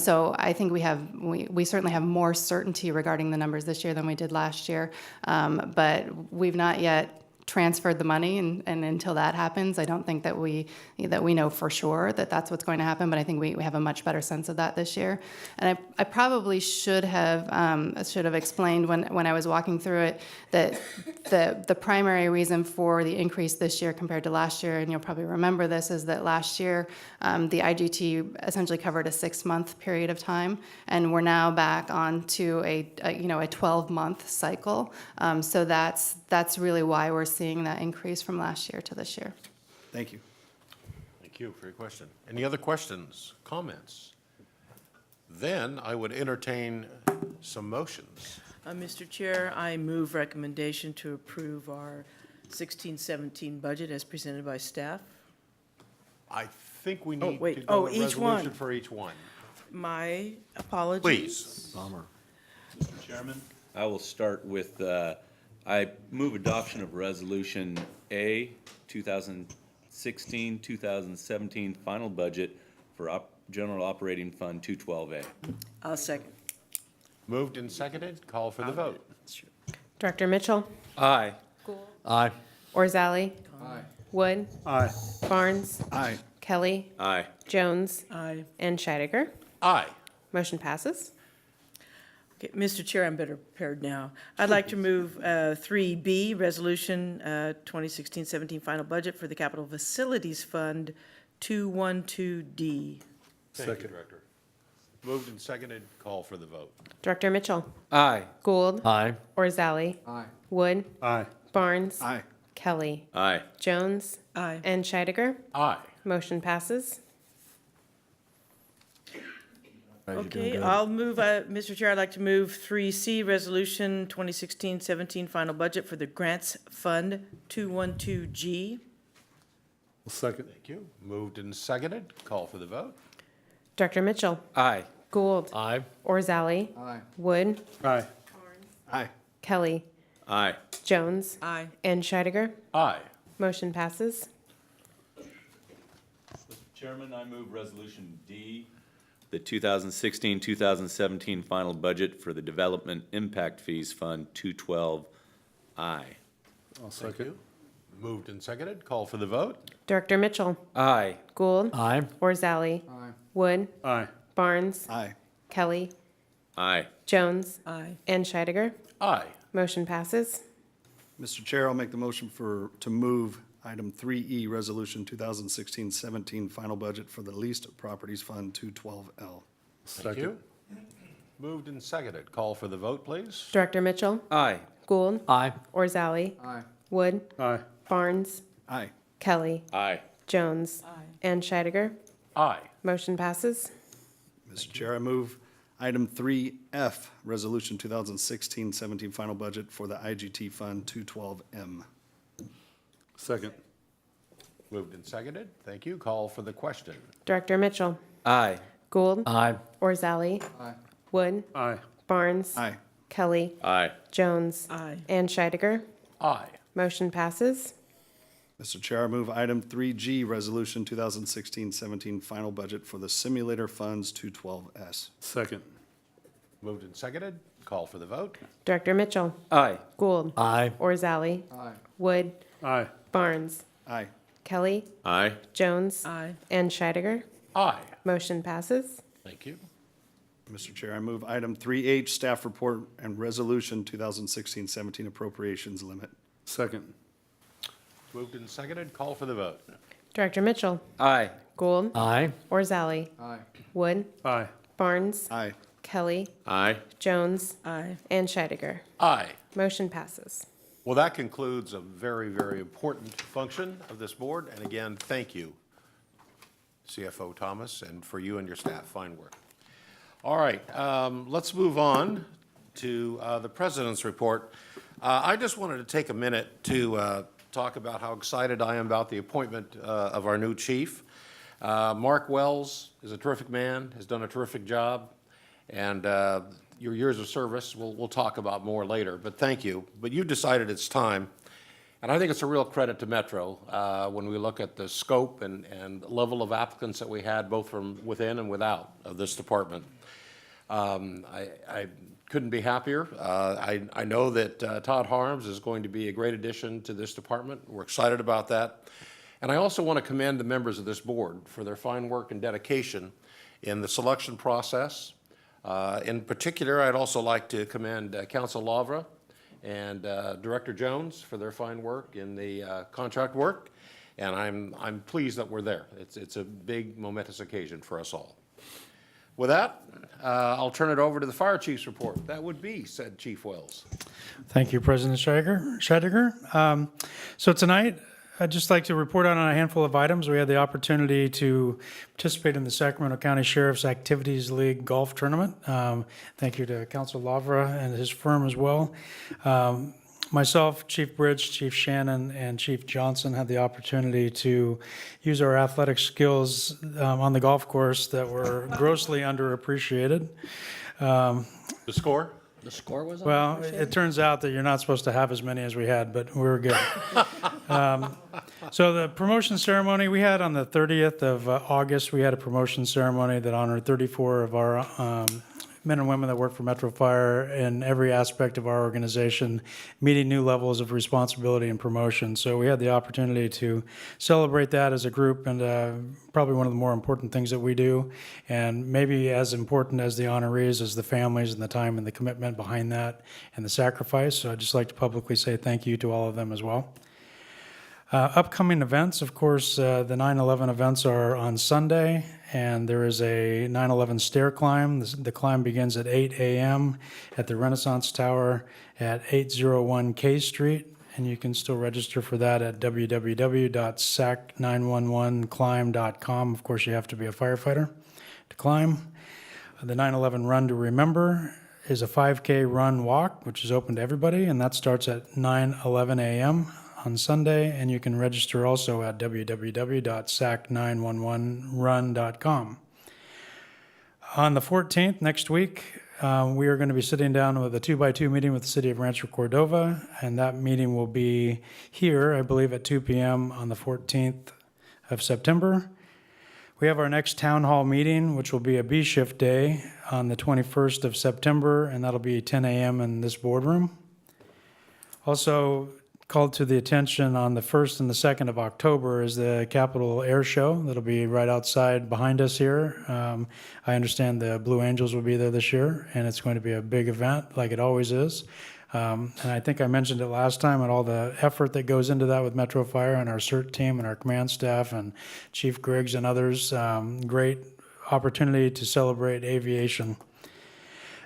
Speaker 12: So I think we certainly have more certainty regarding the numbers this year than we did last year. But we've not yet transferred the money, and until that happens, I don't think that we know for sure that that's what's going to happen, but I think we have a much better sense of that this year. And I probably should have explained when I was walking through it that the primary reason for the increase this year compared to last year, and you'll probably remember this, is that last year the IGT essentially covered a 6-month period of time, and we're now back on to a 12-month cycle. So that's really why we're seeing that increase from last year to this year.
Speaker 10: Thank you.
Speaker 1: Thank you for your question. Any other questions, comments? Then I would entertain some motions.
Speaker 11: Mr. Chair, I move recommendation to approve our 16-17 budget as presented by staff.
Speaker 1: I think we need
Speaker 11: wait.
Speaker 1: to go
Speaker 11: Oh,
Speaker 1: a
Speaker 11: each one.
Speaker 1: resolution for each one.
Speaker 11: My apologies.
Speaker 1: Please.
Speaker 3: Mr. Chairman, I will start with, I move adoption of Resolution A, 2016, 2017 final budget for General Operating Fund 212A.
Speaker 11: I'll second.
Speaker 1: Moved and seconded, call for the vote.
Speaker 4: Director Mitchell,
Speaker 5: Aye. Aye.
Speaker 4: Orzali. Wood.
Speaker 10: Aye.
Speaker 4: Barnes.
Speaker 10: Aye.
Speaker 4: Kelly.
Speaker 3: Aye.
Speaker 4: Jones.
Speaker 11: Aye.
Speaker 4: And Scheidegger.
Speaker 1: Aye.
Speaker 4: Motion passes.
Speaker 11: Okay, Mr. Chair, I'm better prepared now. I'd like to move 3B, Resolution 2016-17 Final Budget for the Capital Facilities Fund 212D.
Speaker 1: Thank you, Director. Moved and seconded, call for the vote.
Speaker 4: Director Mitchell,
Speaker 5: Aye.
Speaker 4: Gould.
Speaker 5: Aye.
Speaker 4: Orzali. Wood.
Speaker 10: Aye.
Speaker 4: Barnes.
Speaker 10: Aye.
Speaker 4: Kelly.
Speaker 3: Aye.
Speaker 4: Jones.
Speaker 11: Aye.
Speaker 4: And Scheidegger.
Speaker 1: Aye.
Speaker 4: Motion passes.
Speaker 11: Okay, I'll move, Mr. Chair, I'd like to move 3C, Resolution 2016-17 Final Budget for the Grants Fund 212G.
Speaker 10: Second.
Speaker 1: Thank you. Moved and seconded, call for the vote.
Speaker 4: Director Mitchell,
Speaker 5: Aye.
Speaker 4: Gould.
Speaker 5: Aye.
Speaker 4: Orzali. Wood.
Speaker 10: Aye. Aye.
Speaker 4: Kelly.
Speaker 3: Aye.
Speaker 4: Jones.
Speaker 11: Aye.
Speaker 4: And Scheidegger.
Speaker 1: Aye.
Speaker 4: Motion passes.
Speaker 3: Mr. Chairman, I move Resolution D, the 2016-2017 final budget for the Development Impact Fees Fund 212I.
Speaker 10: I'll
Speaker 1: Thank you. Moved and seconded, call for the vote.
Speaker 4: Director Mitchell,
Speaker 5: Aye.
Speaker 4: Gould.
Speaker 5: Aye.
Speaker 4: Orzali. Wood.
Speaker 10: Aye.
Speaker 4: Barnes.
Speaker 10: Aye.
Speaker 4: Kelly.
Speaker 3: Aye.
Speaker 4: Jones.
Speaker 11: Aye.
Speaker 4: And Scheidegger.
Speaker 1: Aye.
Speaker 4: Motion passes.
Speaker 10: Mr. Chair, I'll make the motion to move item 3E, Resolution 2016-17 Final Budget for the Leased Properties Fund 212L.
Speaker 1: Thank you. Moved and seconded, call for the vote, please.
Speaker 4: Director Mitchell,
Speaker 5: Aye.
Speaker 4: Gould.
Speaker 5: Aye.
Speaker 4: Orzali. Wood.
Speaker 10: Aye.
Speaker 4: Barnes.
Speaker 10: Aye.
Speaker 4: Kelly.
Speaker 3: Aye.
Speaker 4: Jones. And Scheidegger.
Speaker 1: Aye.
Speaker 4: Motion passes.
Speaker 10: Mr. Chair, I move item 3F, Resolution 2016-17 Final Budget for the IGT Fund 212M. Second.
Speaker 1: Moved and seconded, thank you, call for the question.
Speaker 4: Director Mitchell,
Speaker 5: Aye.
Speaker 4: Gould.
Speaker 5: Aye.
Speaker 4: Orzali. Wood.
Speaker 10: Aye.
Speaker 4: Barnes.
Speaker 10: Aye.
Speaker 4: Kelly.
Speaker 3: Aye.
Speaker 4: Jones.
Speaker 11: Aye.
Speaker 4: And Scheidegger.
Speaker 1: Aye.
Speaker 4: Motion passes.
Speaker 10: Mr. Chair, I move item 3G, Resolution 2016-17 Final Budget for the Simulator Funds 212S. Second.
Speaker 1: Moved and seconded, call for the vote.
Speaker 4: Director Mitchell,
Speaker 5: Aye.
Speaker 4: Gould.
Speaker 5: Aye.
Speaker 4: Orzali. Wood.
Speaker 10: Aye.
Speaker 4: Barnes.
Speaker 10: Aye.
Speaker 4: Kelly.
Speaker 3: Aye.
Speaker 4: Jones.
Speaker 11: Aye.
Speaker 4: And Scheidegger.
Speaker 1: Aye.
Speaker 4: Motion passes.
Speaker 1: Thank you.
Speaker 10: Mr. Chair, I move item 3H, Staff Report and Resolution 2016-17 Appropriations Limit. Second.
Speaker 1: Moved and seconded, call for the vote.
Speaker 4: Director Mitchell,
Speaker 5: Aye.
Speaker 4: Gould.
Speaker 5: Aye.
Speaker 4: Orzali. Wood.
Speaker 10: Aye.
Speaker 4: Barnes.
Speaker 10: Aye.
Speaker 4: Kelly.
Speaker 3: Aye.
Speaker 4: Jones.
Speaker 11: Aye.
Speaker 4: And Scheidegger.
Speaker 1: Aye.
Speaker 4: Motion passes.
Speaker 1: Well, that concludes a very, very important function of this board, and again, thank you, CFO Thomas, and for you and your staff, fine work. All right, let's move on to the President's report. I just wanted to take a minute to talk about how excited I am about the appointment of our new chief. Mark Wells is a terrific man, has done a terrific job, and your years of service, we'll talk about more later, but thank you. But you decided it's time, and I think it's a real credit to Metro when we look at the scope and level of applicants that we had, both from within and without of this department. I couldn't be happier. I know that Todd Harms is going to be a great addition to this department. We're excited about that. And I also want to commend the members of this board for their fine work and dedication in the selection process. In particular, I'd also like to commend Council Lavra and Director Jones for their fine work in the contract work. And I'm pleased that we're there. It's a big momentous occasion for us all. With that, I'll turn it over to the fire chief's report. That would be, said Chief Wells.
Speaker 7: Thank you, President Scheidegger. So tonight, I'd just like to report on a handful of items. We had the opportunity to participate in the Sacramento County Sheriff's Activities League Golf Tournament. Thank you to Council Lavra and his firm as well. Myself, Chief Bridge, Chief Shannon, and Chief Johnson had the opportunity to use our athletic skills on the golf course that were grossly underappreciated.
Speaker 1: The score?
Speaker 2: The score was on?
Speaker 7: Well, it turns out that you're not supposed to have as many as we had, but we were good. So the promotion ceremony we had on the 30th of August, we had a promotion ceremony that honored 34 of our men and women that work for Metro Fire in every aspect of our organization, meeting new levels of responsibility and promotion. So we had the opportunity to celebrate that as a group, and probably one of the more important things that we do, and maybe as important as the honorees is the families and the time and the commitment behind that and the sacrifice. So I'd just like to publicly say thank you to all of them as well. Upcoming events, of course, the 9/11 events are on Sunday, and there is a 9/11 stair climb. The climb begins at 8 a.m. at the Renaissance Tower at 801 K Street, and you can still register for that at www.sac911climb.com. Of course, you have to be a firefighter to climb. The 9/11 Run to Remember is a 5K run walk, which is open to everybody, and that starts at 9:11 a.m. on Sunday, and you can register also at www.sac911run.com. On the 14th, next week, we are going to be sitting down with a 2x2 meeting with the City of Rancho Cordova, and that meeting will be here, I believe, at 2 p.m. on the 14th of September. We have our next town hall meeting, which will be a B-shift day on the 21st of September, and that'll be 10 a.m. in this boardroom. Also, called to the attention on the 1st and the 2nd of October is the Capitol Air Show. That'll be right outside behind us here. I understand the Blue Angels will be there this year, and it's going to be a big event like it always is. And I think I mentioned it last time, and all the effort that goes into that with Metro Fire and our CERT team and our command staff and Chief Griggs and others. Great opportunity to celebrate aviation.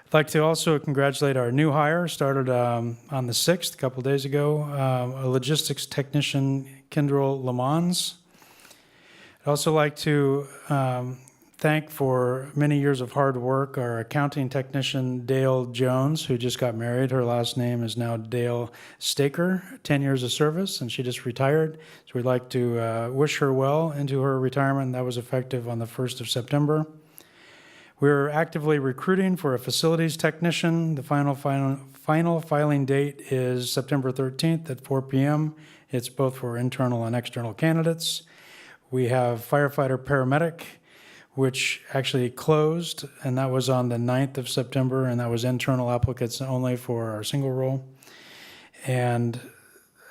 Speaker 7: I'd like to also congratulate our new hire, started on the 6th, a couple days ago, a logistics technician, Kendrell Lamons. I'd also like to thank for many years of hard work our accounting technician, Dale Jones, who just got married. Her last name is now Dale Staker, 10 years of service, and she just retired. So we'd like to wish her well into her retirement. That was effective on the 1st of September. We're actively recruiting for a facilities technician. The final filing date is September 13th at 4 p.m. It's both for internal and external candidates. We have firefighter paramedic, which actually closed, and that was on the 9th of September, and that was internal applicants only for our single role. And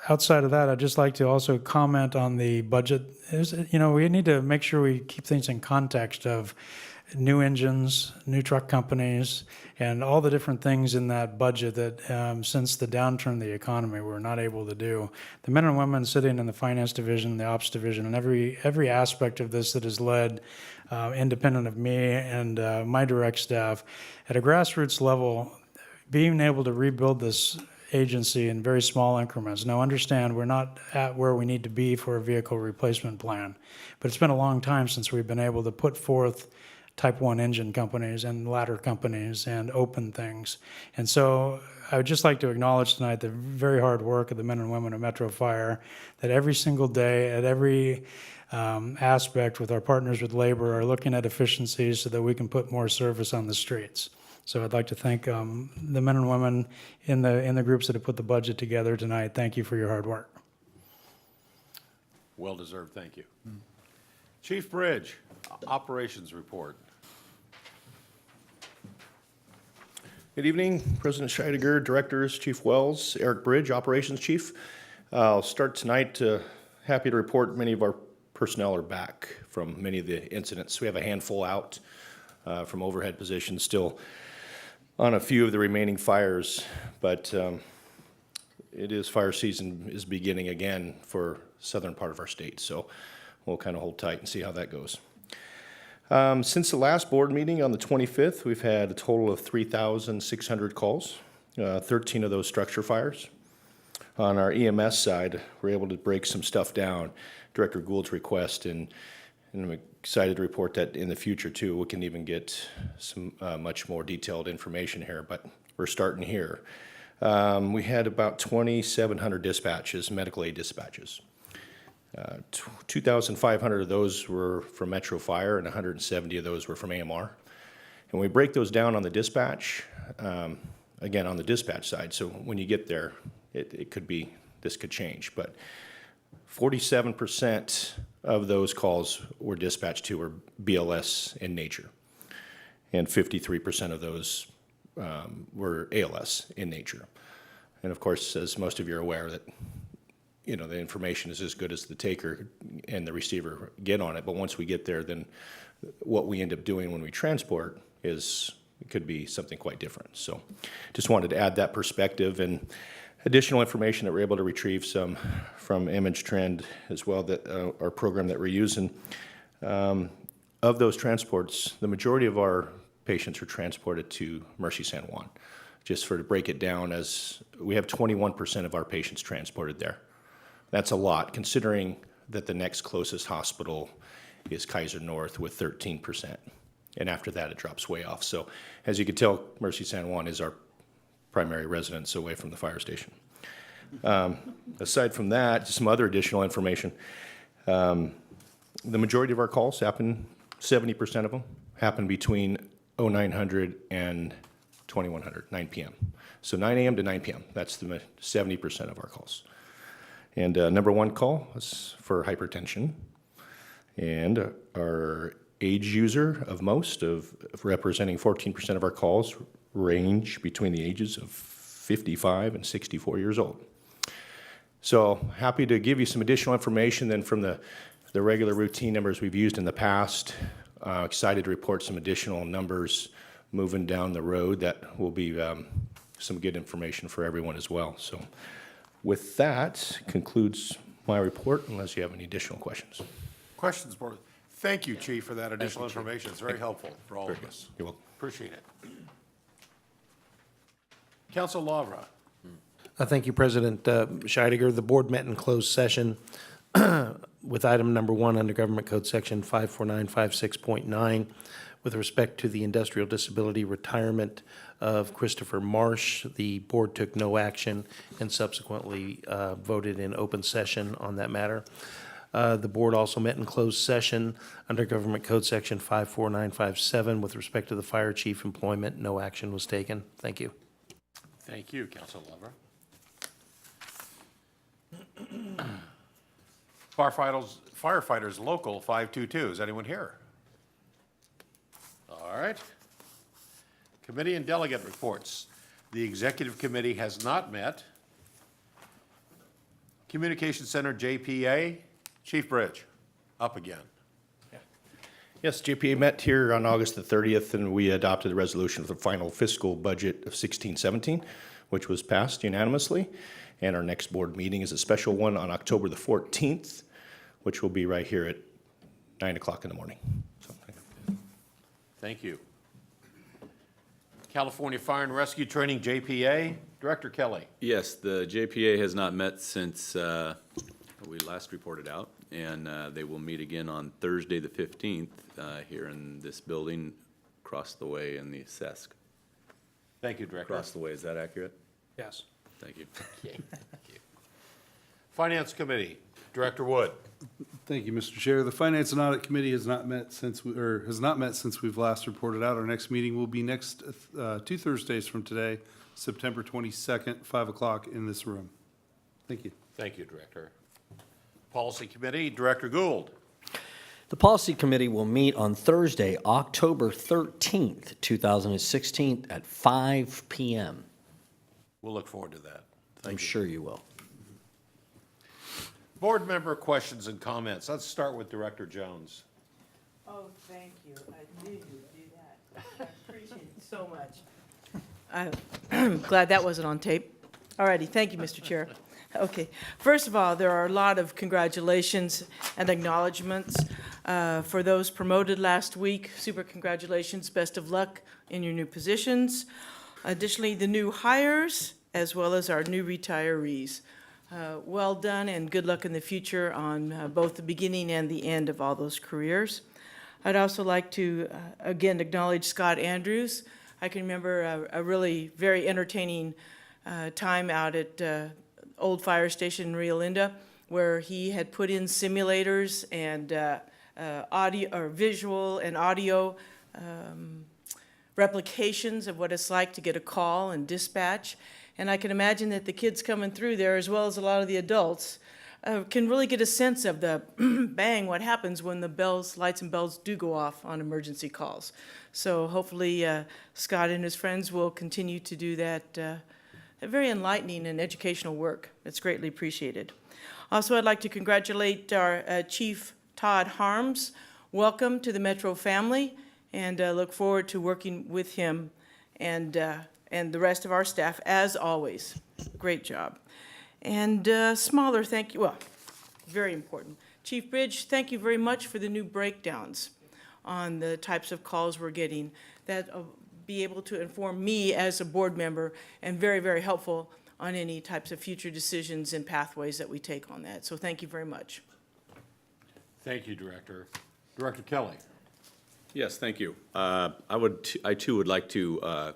Speaker 7: outside of that, I'd just like to also comment on the budget. We need to make sure we keep things in context of new engines, new truck companies, and all the different things in that budget that since the downturn of the economy we're not able to do. The men and women sitting in the finance division, the ops division, and every aspect of this that is led independent of me and my direct staff, at a grassroots level, being able to rebuild this agency in very small increments. Now understand, we're not at where we need to be for a vehicle replacement plan, but it's been a long time since we've been able to put forth Type 1 engine companies and ladder companies and open things. And so I would just like to acknowledge tonight the very hard work of the men and women of Metro Fire, that every single day at every aspect with our partners with labor are looking at efficiencies so that we can put more service on the streets. So I'd like to thank the men and women in the groups that have put the budget together tonight. Thank you for your hard work.
Speaker 1: Well deserved, thank you. Chief Bridge, operations report.
Speaker 13: Good evening, President Scheidegger, Directors, Chief Wells, Eric Bridge, Operations Chief. I'll start tonight. Happy to report many of our personnel are back from many of the incidents. We have a handful out from overhead positions still on a few of the remaining fires, but it is fire season is beginning again for southern part of our state, so we'll kind of hold tight and see how that goes. Since the last board meeting on the 25th, we've had a total of 3,600 calls, 13 of those structure fires. On our EMS side, we're able to break some stuff down, Director Gould's request, and I'm excited to report that in the future too, we can even get some much more detailed information here, but we're starting here. We had about 2,700 dispatches, medical aid dispatches. 2,500 of those were from Metro Fire and 170 of those were from AMR. And we break those down on the dispatch, again, on the dispatch side. So when you get there, it could be, this could change. But 47% of those calls were dispatched to were BLS in nature. And 53% of those were ALS in nature. And of course, as most of you are aware, that the information is as good as the taker and the receiver get on it. But once we get there, then what we end up doing when we transport it could be something quite different. So just wanted to add that perspective and additional information that we're able to retrieve some from Image Trend as well, that our program that we're using. Of those transports, the majority of our patients are transported to Mercy San Juan. Just to break it down, as we have 21% of our patients transported there. That's a lot, considering that the next closest hospital is Kaiser North with 13%. And after that, it drops way off. So as you can tell, Mercy San Juan is our primary residence away from the fire station. Aside from that, just some other additional information. The majority of our calls happen, 70% of them, happen between 0900 and 2100, 9 p.m. So 9 a.m. to 9 p.m., that's the 70% of our calls. And number one call is for hypertension. And our age user of most, of representing 14% of our calls, range between the ages of 55 and 64 years old. So happy to give you some additional information then from the regular routine numbers we've used in the past. Excited to report some additional numbers moving down the road that will be some good information for everyone as well. So with that concludes my report, unless you have any additional questions.
Speaker 1: Questions, board? Thank you, Chief, for that additional information. It's very helpful for all of us.
Speaker 13: You're welcome.
Speaker 1: Appreciate it. Council Lavra.
Speaker 9: Thank you, President Scheidegger. The board met in closed session with item number 1 under Government Code Section 54956.9 with respect to the industrial disability retirement of Christopher Marsh. The board took no action and subsequently voted in open session on that matter. The board also met in closed session under Government Code Section 54957 with respect to the fire chief employment. No action was taken. Thank you.
Speaker 1: Thank you, Council Lavra. Firefighters Local 522. Is anyone here? All right. Committee and delegate reports. The executive committee has not met. Communication Center JPA, Chief Bridge, up again.
Speaker 13: Yes, JPA met here on August the 30th, and we adopted a resolution for the final fiscal budget of 16-17, which was passed unanimously. And our next board meeting is a special one on October the 14th, which will be right here at 9 o'clock in the morning. So,
Speaker 1: Thank you. California Fire and Rescue Training JPA, Director Kelly.
Speaker 3: Yes, the JPA has not met since we last reported out, and they will meet again on Thursday the 15th here in this building, across the way in the CESC.
Speaker 1: Thank you, Director.
Speaker 3: Across the way, is that accurate?
Speaker 7: Yes.
Speaker 3: Thank you.
Speaker 1: Finance Committee, Director Wood.
Speaker 5: Thank you, Mr. Chair. The Finance and Audit Committee has not met since we've last reported out. Our next meeting will be next 2 Thursdays from today, September 22nd, 5 o'clock in this room. Thank you.
Speaker 1: Thank you, Director. Policy Committee, Director Gould.
Speaker 14: The Policy Committee will meet on Thursday, October 13th, 2016 at 5 p.m.
Speaker 1: We'll look forward to that.
Speaker 14: I'm sure you will.
Speaker 1: Board member questions and comments. Let's start with Director Jones.
Speaker 11: Oh, thank you. I knew you'd do that. I appreciate it so much. I'm glad that wasn't on tape. All righty, thank you, Mr. Chair. Okay, first of all, there are a lot of congratulations and acknowledgements for those promoted last week. Super congratulations, best of luck in your new positions. Additionally, the new hires, as well as our new retirees. Well done and good luck in the future on both the beginning and the end of all those careers. I'd also like to, again, acknowledge Scott Andrews. I can remember a really very entertaining time out at Old Fire Station in Rio Linda, where he had put in simulators and audio or visual and audio replications of what it's like to get a call and dispatch. And I can imagine that the kids coming through there, as well as a lot of the adults, can really get a sense of the bang, what happens when the bells, lights and bells do go off on emergency calls. So hopefully Scott and his friends will continue to do that very enlightening and educational work. It's greatly appreciated. Also, I'd like to congratulate our Chief Todd Harms. Welcome to the Metro family, and look forward to working with him and the rest of our staff, as always. Great job. And smaller thank you, well, very important. Chief Bridge, thank you very much for the new breakdowns on the types of calls we're getting. That'll be able to inform me as a board member, and very, very helpful on any types of future decisions and pathways that we take on that. So thank you very much.
Speaker 1: Thank you, Director. Director Kelly.
Speaker 3: Yes, thank you. I too would like to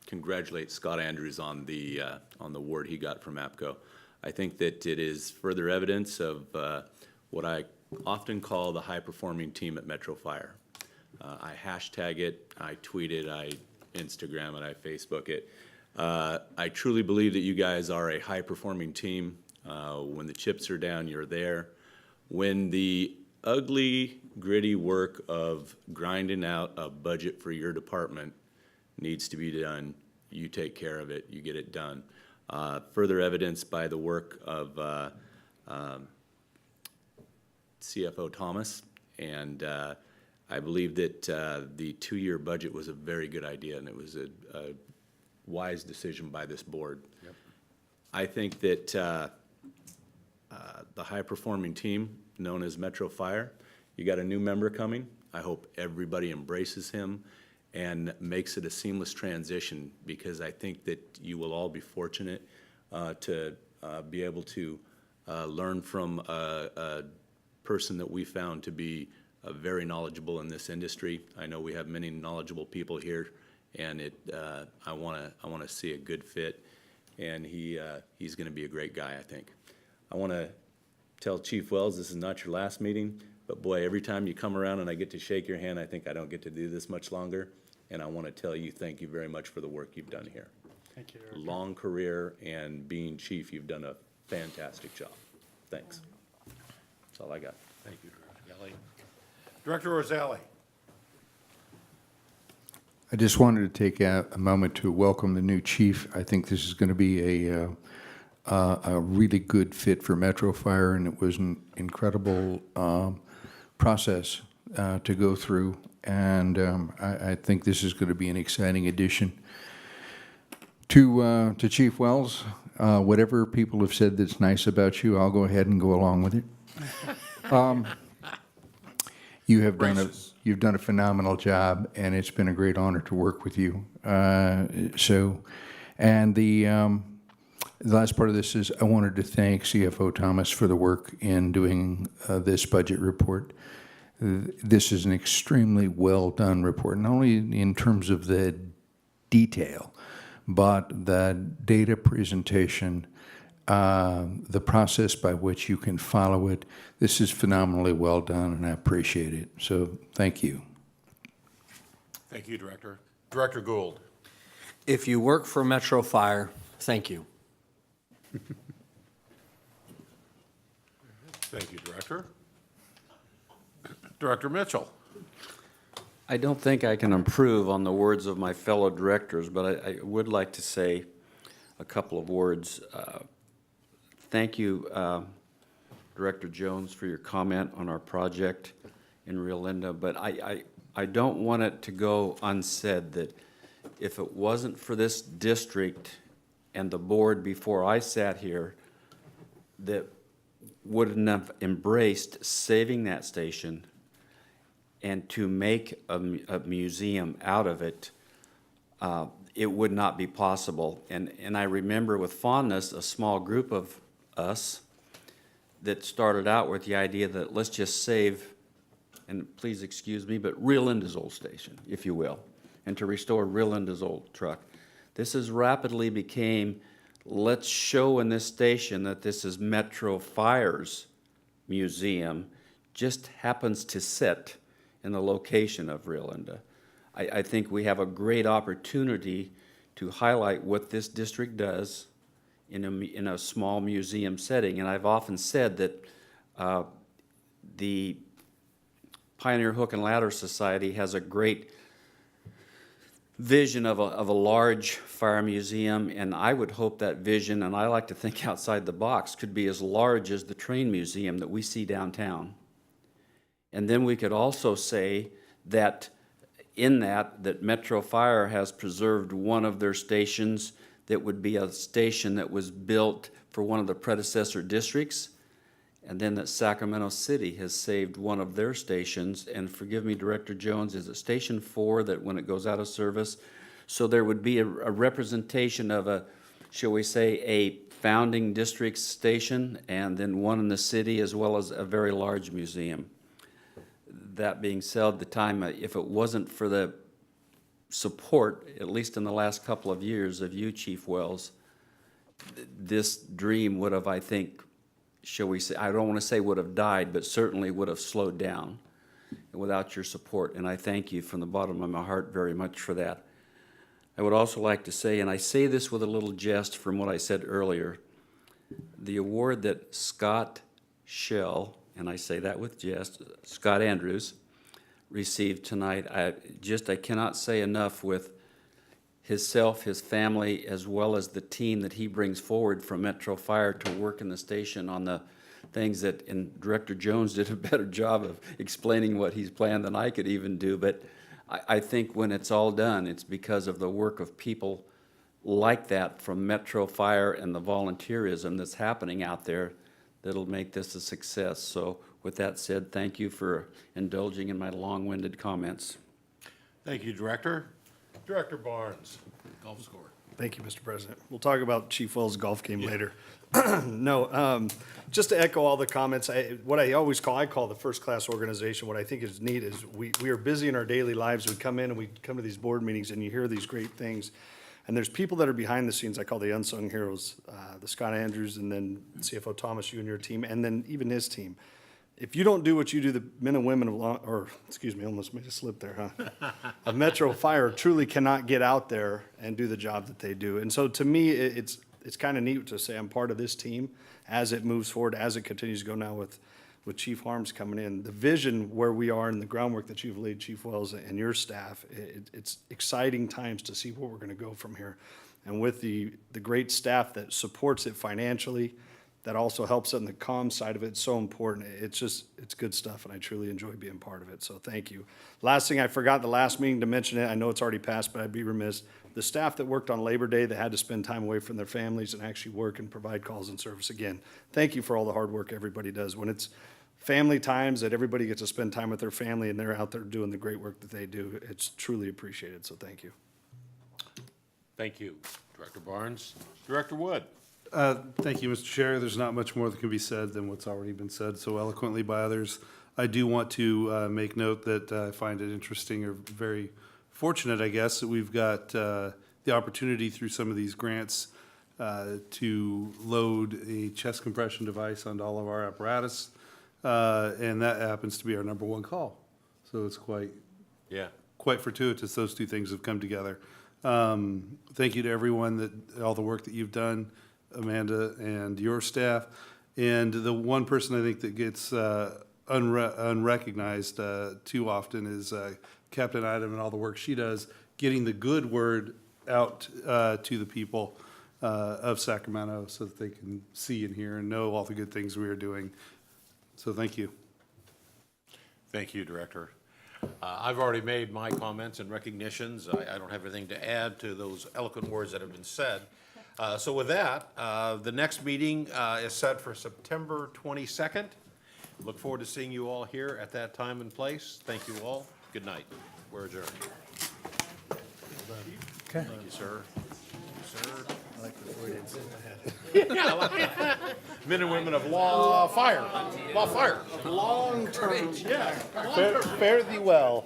Speaker 3: congratulate Scott Andrews on the award he got from APCO. I think that it is further evidence of what I often call the high-performing team at Metro Fire. I hashtag it, I tweet it, I Instagram it, I Facebook it. I truly believe that you guys are a high-performing team. When the chips are down, you're there. When the ugly, gritty work of grinding out a budget for your department needs to be done, you take care of it, you get it done. Further evidence by the work of CFO Thomas, and I believe that the two-year budget was a very good idea, and it was a wise decision by this board. Yep. I think that the high-performing team known as Metro Fire, you got a new member coming. I hope everybody embraces him and makes it a seamless transition, because I think that you will all be fortunate to be able to learn from a person that we found to be very knowledgeable in this industry. I know we have many knowledgeable people here, and I want to see a good fit, and he's going to be a great guy, I think. I want to tell Chief Wells this is not your last meeting, but boy, every time you come around and I get to shake your hand, I think I don't get to do this much longer. And I want to tell you, thank you very much for the work you've done here.
Speaker 7: Thank you.
Speaker 3: Long career, and being chief, you've done a fantastic job. Thanks. That's all I got.
Speaker 1: Thank you, Director Kelly. Director Orzali.
Speaker 15: I just wanted to take a moment to welcome the new chief. I think this is going to be a really good fit for Metro Fire, and it was an incredible process to go through. And I think this is going to be an exciting addition to Chief Wells. Whatever people have said that's nice about you, I'll go ahead and go along with it. You've done a phenomenal job, and it's been a great honor to work with you. And the last part of this is I wanted to thank CFO Thomas for the work in doing this budget report. This is an extremely well-done report, not only in terms of the detail, but the data presentation, the process by which you can follow it. This is phenomenally well done, and I appreciate it. So thank you.
Speaker 1: Thank you, Director. Director Gould.
Speaker 14: If you work for Metro Fire, thank you.
Speaker 1: Thank you, Director. Director Mitchell.
Speaker 2: I don't think I can improve on the words of my fellow directors, but I would like to say a couple of words. Thank you, Director Jones, for your comment on our project in Rio Linda, but I don't want it to go unsaid that if it wasn't for this district and the board before I sat here that wouldn't have embraced saving that station and to make a museum out of it, it would not be possible. And I remember with fondness a small group of us that started out with the idea that let's just save, and please excuse me, but Rio Linda's old station, if you will, and to restore Rio Linda's old truck. This has rapidly became let's show in this station that this is Metro Fire's museum, just happens to sit in the location of Rio Linda. I think we have a great opportunity to highlight what this district does in a small museum setting. And I've often said that the Pioneer Hook and Ladder Society has a great vision of a large fire museum, and I would hope that vision, and I like to think outside the box, could be as large as the train museum that we see downtown. And then we could also say that in that Metro Fire has preserved one of their stations that would be a station that was built for one of the predecessor districts, and then that Sacramento City has saved one of their stations, and forgive me, Director Jones, is it Station 4 that when it goes out of service? So there would be a representation of a, shall we say, a founding district station, and then one in the city, as well as a very large museum. That being said, the time, if it wasn't for the support, at least in the last couple of years, of you, Chief Wells, this dream would have, I think, shall we say, I don't want to say would have died, but certainly would have slowed down without your support. And I thank you from the bottom of my heart very much for that. I would also like to say, and I say this with a little jest from what I said earlier, the award that Scott Shell, and I say that with jest, Scott Andrews, received tonight, I cannot say enough with himself, his family, as well as the team that he brings forward from Metro Fire to work in the station on the things that, and Director Jones did a better job of explaining what he's planned than I could even do, but I think when it's all done, it's because of the work of people like that from Metro Fire and the volunteerism that's happening out there that'll make this a success. So with that said, thank you for indulging in my long-winded comments.
Speaker 1: Thank you, Director. Director Barnes, golf score.
Speaker 10: Thank you, Mr. President. We'll talk about Chief Wells' golf game later. No, just to echo all the comments, what I always call the first-class organization. What I think is neat is we are busy in our daily lives. We come in and we come to these board meetings and you hear these great things. And there's people that are behind the scenes, I call the unsung heroes, the Scott Andrews and then CFO Thomas, you and your team, and then even his team. If you don't do what you do, the men and women of, excuse me, almost made a slip there, huh? Of Metro Fire truly cannot get out there and do the job that they do. And so to me, it's kind of neat to say I'm part of this team as it moves forward, as it continues to go now with Chief Harms coming in. The vision where we are and the groundwork that you've laid, Chief Wells, and your staff, it's exciting times to see where we're going to go from here. And with the great staff that supports it financially, that also helps on the comm side of it, it's so important. It's good stuff, and I truly enjoy being part of it, so thank you. Last thing, I forgot the last meeting to mention it. I know it's already passed, but I'd be remiss. The staff that worked on Labor Day that had to spend time away from their families and actually work and provide calls and service again. Thank you for all the hard work everybody does. When it's family times that everybody gets to spend time with their family and they're out there doing the great work that they do, it's truly appreciated, so thank you.
Speaker 1: Thank you, Director Barnes. Director Wood.
Speaker 5: Thank you, Mr. Chair. There's not much more that can be said than what's already been said so eloquently by others. I do want to make note that I find it interesting or very fortunate, I guess, that we've got the opportunity through some of these grants to load a chest compression device onto all of our apparatus, and that happens to be our number one call. So it's quite fortuitous those two things have come together. Thank you to everyone all the work that you've done, Amanda and your staff. And the one person I think that gets unrecognized too often is Captain Item and all the work she does, getting the good word out to the people of Sacramento so that they can see and hear and know all the good things we are doing. So thank you.
Speaker 1: Thank you, Director. I've already made my comments and recognitions. I don't have anything to add to those eloquent words that have been said. So with that, the next meeting is set for September 22nd. Look forward to seeing you all here at that time and place. Thank you all. Good night. We're adjourned.
Speaker 7: Okay.
Speaker 1: Thank you, sir. Sir.
Speaker 10: I like the way it's
Speaker 1: Yeah, I like that. Men and women of law, fire. Law, fire.
Speaker 10: long term.
Speaker 1: Yeah.
Speaker 10: Fare thee well.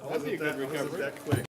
Speaker 10: That'd be a good recovery.